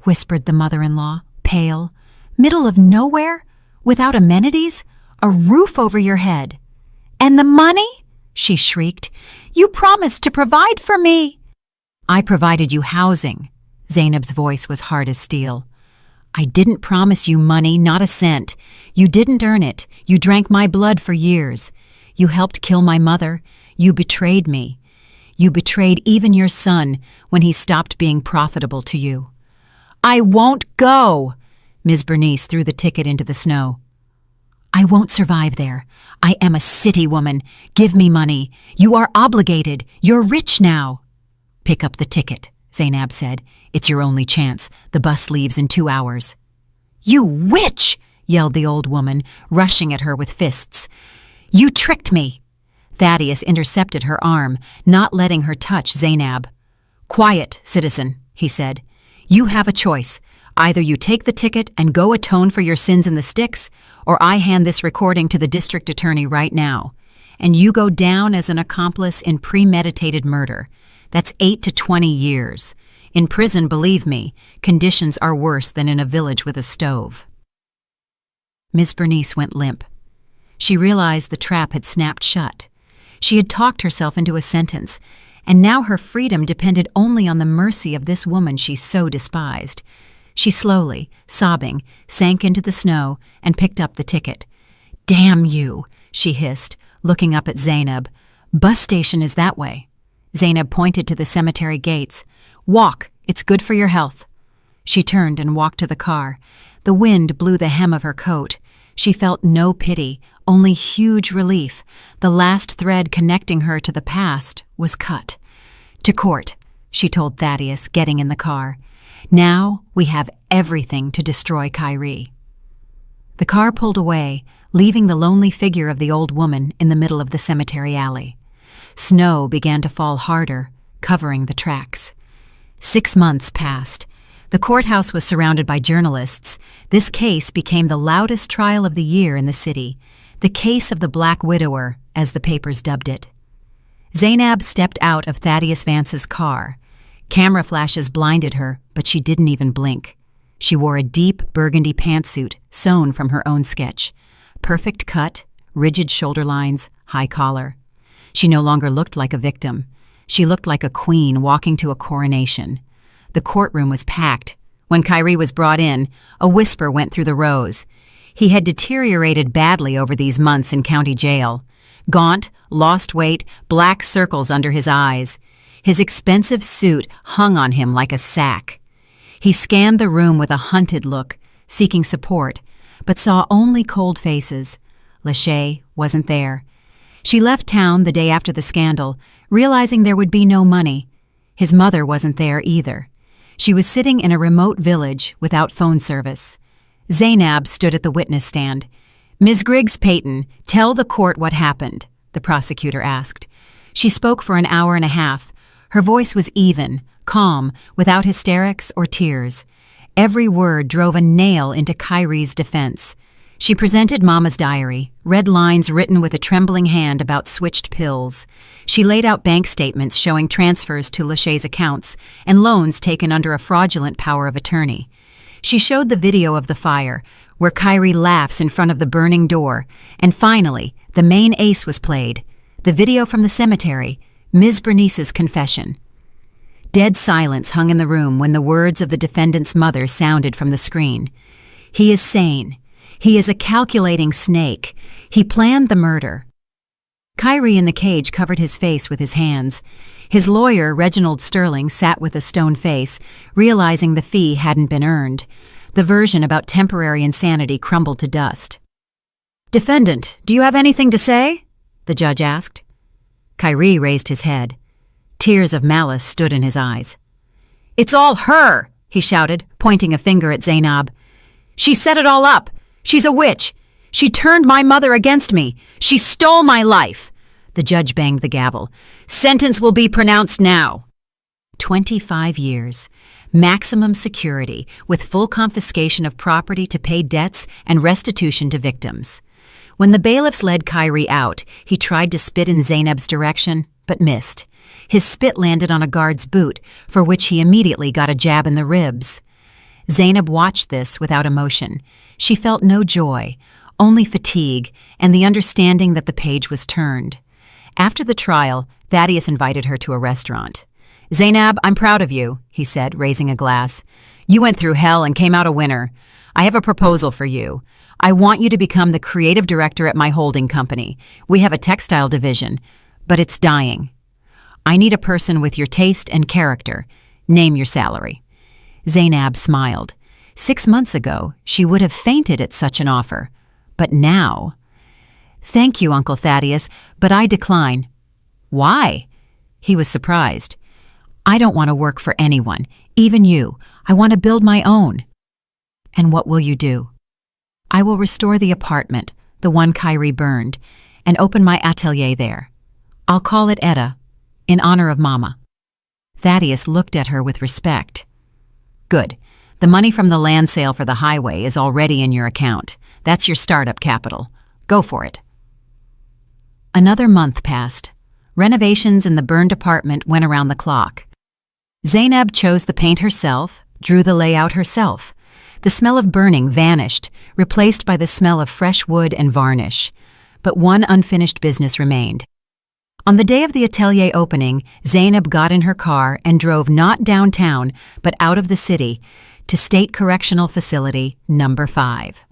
Whispered the mother-in-law, pale. Middle of nowhere? Without amenities? A roof over your head? And the money? She shrieked. You promised to provide for me. I provided you housing. Zainab's voice was hard as steel. I didn't promise you money, not a cent. You didn't earn it. You drank my blood for years. You helped kill my mother. You betrayed me. You betrayed even your son when he stopped being profitable to you. I won't go! Ms. Bernice threw the ticket into the snow. I won't survive there. I am a city woman. Give me money. You are obligated. You're rich now. Pick up the ticket, Zainab said. It's your only chance. The bus leaves in 2 hours. You witch! Yelled the old woman, rushing at her with fists. You tricked me! Thaddeus intercepted her arm, not letting her touch Zainab. Quiet, citizen, he said. You have a choice. Either you take the ticket and go atone for your sins in the sticks, or I hand this recording to the district attorney right now, and you go down as an accomplice in premeditated murder. That's 8 to 20 years. In prison, believe me, conditions are worse than in a village with a stove. Ms. Bernice went limp. She realized the trap had snapped shut. She had talked herself into a sentence, and now her freedom depended only on the mercy of this woman she so despised. She slowly, sobbing, sank into the snow and picked up the ticket. Damn you, she hissed, looking up at Zainab. Bus station is that way. Zainab pointed to the cemetery gates. Walk, it's good for your health. She turned and walked to the car. The wind blew the hem of her coat. She felt no pity, only huge relief. The last thread connecting her to the past was cut. To court, she told Thaddeus, getting in the car. Now we have everything to destroy Kyrie. The car pulled away, leaving the lonely figure of the old woman in the middle of the cemetery alley. Snow began to fall harder, covering the tracks. 6 months passed. The courthouse was surrounded by journalists. This case became the loudest trial of the year in the city, the case of the Black Widower, as the papers dubbed it. Zainab stepped out of Thaddeus Vance's car. Camera flashes blinded her, but she didn't even blink. She wore a deep burgundy pantsuit sewn from her own sketch. Perfect cut, rigid shoulder lines, high collar. She no longer looked like a victim. She looked like a queen walking to a coronation. The courtroom was packed. When Kyrie was brought in, a whisper went through the rows. He had deteriorated badly over these months in county jail. Gaunt, lost weight, black circles under his eyes. His expensive suit hung on him like a sack. He scanned the room with a hunted look, seeking support, but saw only cold faces. Lachey wasn't there. She left town the day after the scandal, realizing there would be no money. His mother wasn't there either. She was sitting in a remote village without phone service. Zainab stood at the witness stand. "Ms. Griggs-Peyton, tell the court what happened," the prosecutor asked. She spoke for an hour and a half. Her voice was even, calm, without hysterics or tears. Every word drove a nail into Kyrie's defense. She presented Mama's diary, red lines written with a trembling hand about switched pills. She laid out bank statements showing transfers to Lachey's accounts and loans taken under a fraudulent power of attorney. She showed the video of the fire, where Kyrie laughs in front of the burning door, and finally, the main ace was played, the video from the cemetery, Ms. Bernice's confession. Dead silence hung in the room when the words of the defendant's mother sounded from the screen. "He is sane. He is a calculating snake. He planned the murder." Kyrie in the cage covered his face with his hands. His lawyer, Reginald Sterling, sat with a stone face, realizing the fee hadn't been earned. The version about temporary insanity crumbled to dust. "Defendant, do you have anything to say?" the judge asked. Kyrie raised his head. Tears of malice stood in his eyes. "It's all her!" he shouted, pointing a finger at Zainab. "She set it all up. She's a witch. She turned my mother against me. She stole my life." The judge banged the gavel. "Sentence will be pronounced now." 25 years. Maximum security, with full confiscation of property to pay debts and restitution to victims. When the bailiffs led Kyrie out, he tried to spit in Zainab's direction, but missed. His spit landed on a guard's boot, for which he immediately got a jab in the ribs. Zainab watched this without emotion. She felt no joy, only fatigue and the understanding that the page was turned. After the trial, Thaddeus invited her to a restaurant. "Zainab, I'm proud of you," he said, raising a glass. "You went through hell and came out a winner. I have a proposal for you. I want you to become the creative director at my holding company. We have a textile division, but it's dying. I need a person with your taste and character. Name your salary." Zainab smiled. 6 months ago, she would have fainted at such an offer. But now... "Thank you, Uncle Thaddeus, but I decline." "Why?" He was surprised. "I don't want to work for anyone, even you. I want to build my own." "And what will you do?" "I will restore the apartment, the one Kyrie burned, and open my atelier there. I'll call it Etta, in honor of Mama." Thaddeus looked at her with respect. "Good. The money from the land sale for the highway is already in your account. That's your startup capital. Go for it." Another month passed. Renovations in the burned apartment went around the clock. Zainab chose the paint herself, drew the layout herself. The smell of burning vanished, replaced by the smell of fresh wood and varnish. But one unfinished business remained. On the day of the atelier opening, Zainab got in her car and drove not downtown, but out of the city, to State Correctional Facility Number 5.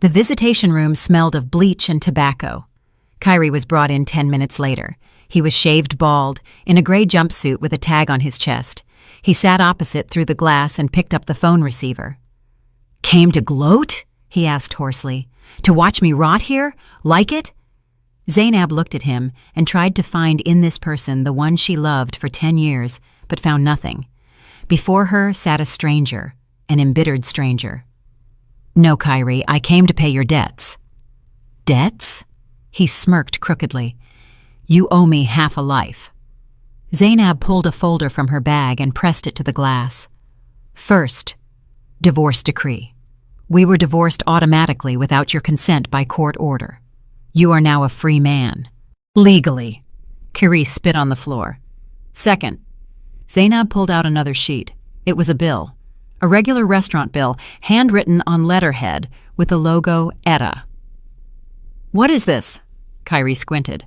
The visitation room smelled of bleach and tobacco. Kyrie was brought in 10 minutes later. He was shaved bald, in a gray jumpsuit with a tag on his chest. He sat opposite through the glass and picked up the phone receiver. "Came to gloat?" he asked hoarsely. "To watch me rot here? Like it?" Zainab looked at him and tried to find in this person the one she loved for 10 years, but found nothing. Before her sat a stranger, an embittered stranger. "No, Kyrie, I came to pay your debts." "Debts?" He smirked crookedly. "You owe me half a life." Zainab pulled a folder from her bag and pressed it to the glass. "First, divorce decree. We were divorced automatically without your consent by court order. You are now a free man. Legally." Kyrie spit on the floor. "Second." Zainab pulled out another sheet. It was a bill. A regular restaurant bill, handwritten on letterhead with the logo Etta. What is this? Kyrie squinted.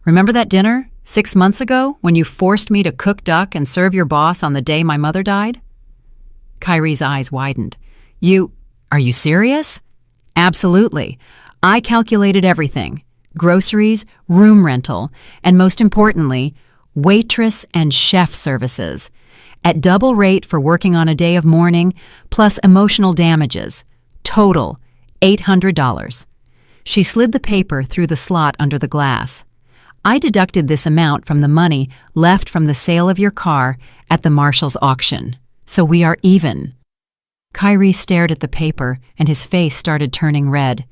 Remember that dinner 6 months ago when you forced me to cook duck and serve your boss on the day my mother died? Kyrie's eyes widened. Are you serious? Absolutely. I calculated everything. Groceries, room rental, and most importantly, waitress and chef services. At double rate for working on a day of mourning, plus emotional damages. Total, $800. She slid the paper through the slot under the glass. I deducted this amount from the money left from the sale of your car at the marshal's auction. So we are even. Kyrie stared at the paper and his face started turning red.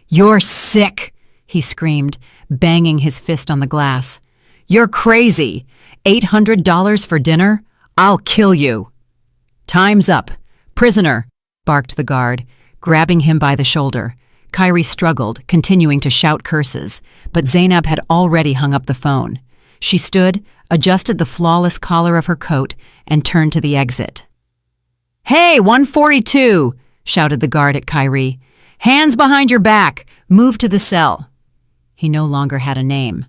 You're sick, he screamed, banging his fist on the glass. You're crazy. $800 for dinner? I'll kill you. Time's up. Prisoner, barked the guard, grabbing him by the shoulder. Kyrie struggled, continuing to shout curses, but Zainab had already hung up the phone. She stood, adjusted the flawless collar of her coat, and turned to the exit. Hey, 142, shouted the guard at Kyrie. Hands behind your back. Move to the cell. He no longer had a name.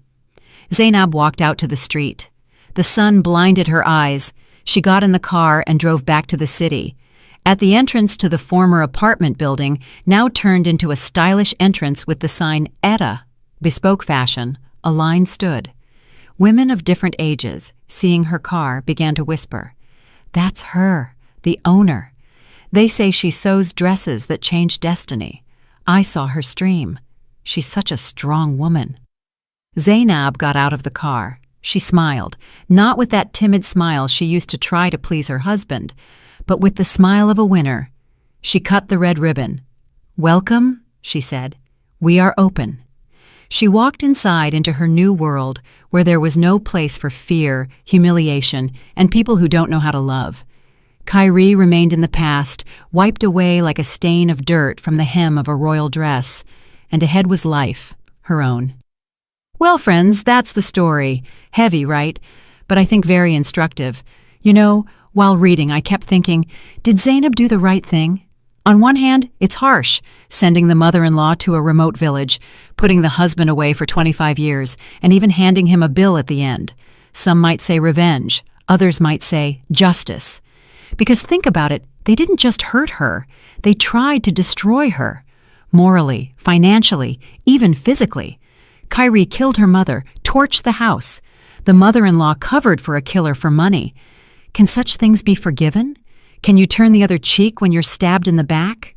Zainab walked out to the street. The sun blinded her eyes. She got in the car and drove back to the city. At the entrance to the former apartment building, now turned into a stylish entrance with the sign Etta, bespoke fashion, a line stood. Women of different ages, seeing her car, began to whisper, That's her, the owner. They say she sews dresses that change destiny. I saw her stream. She's such a strong woman. Zainab got out of the car. She smiled, not with that timid smile she used to try to please her husband, but with the smile of a winner. She cut the red ribbon. Welcome, she said. We are open. She walked inside into her new world where there was no place for fear, humiliation, and people who don't know how to love. Kyrie remained in the past, wiped away like a stain of dirt from the hem of a royal dress, and ahead was life, her own. Well, friends, that's the story. Heavy, right? But I think very instructive. You know, while reading, I kept thinking, did Zainab do the right thing? On one hand, it's harsh, sending the mother-in-law to a remote village, putting the husband away for 25 years, and even handing him a bill at the end. Some might say revenge. Others might say justice. Because think about it, they didn't just hurt her. They tried to destroy her. Morally, financially, even physically. Kyrie killed her mother, torched the house. The mother-in-law covered for a killer for money. Can such things be forgiven? Can you turn the other cheek when you're stabbed in the back?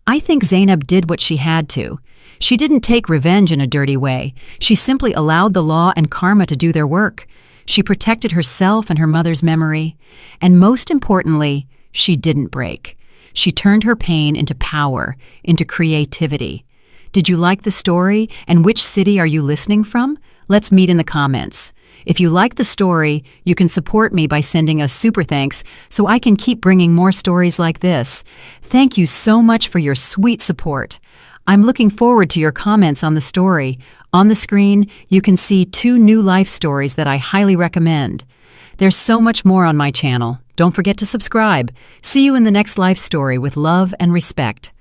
I think Zainab did what she had to. She didn't take revenge in a dirty way. She simply allowed the law and karma to do their work. She protected herself and her mother's memory. And most importantly, she didn't break. She turned her pain into power, into creativity. Did you like the story? And which city are you listening from? Let's meet in the comments. If you like the story, you can support me by sending us super thanks so I can keep bringing more stories like this. Thank you so much for your sweet support. I'm looking forward to your comments on the story. On the screen, you can see 2 new life stories that I highly recommend. There's so much more on my channel. Don't forget to subscribe. See you in the next life story with love and respect.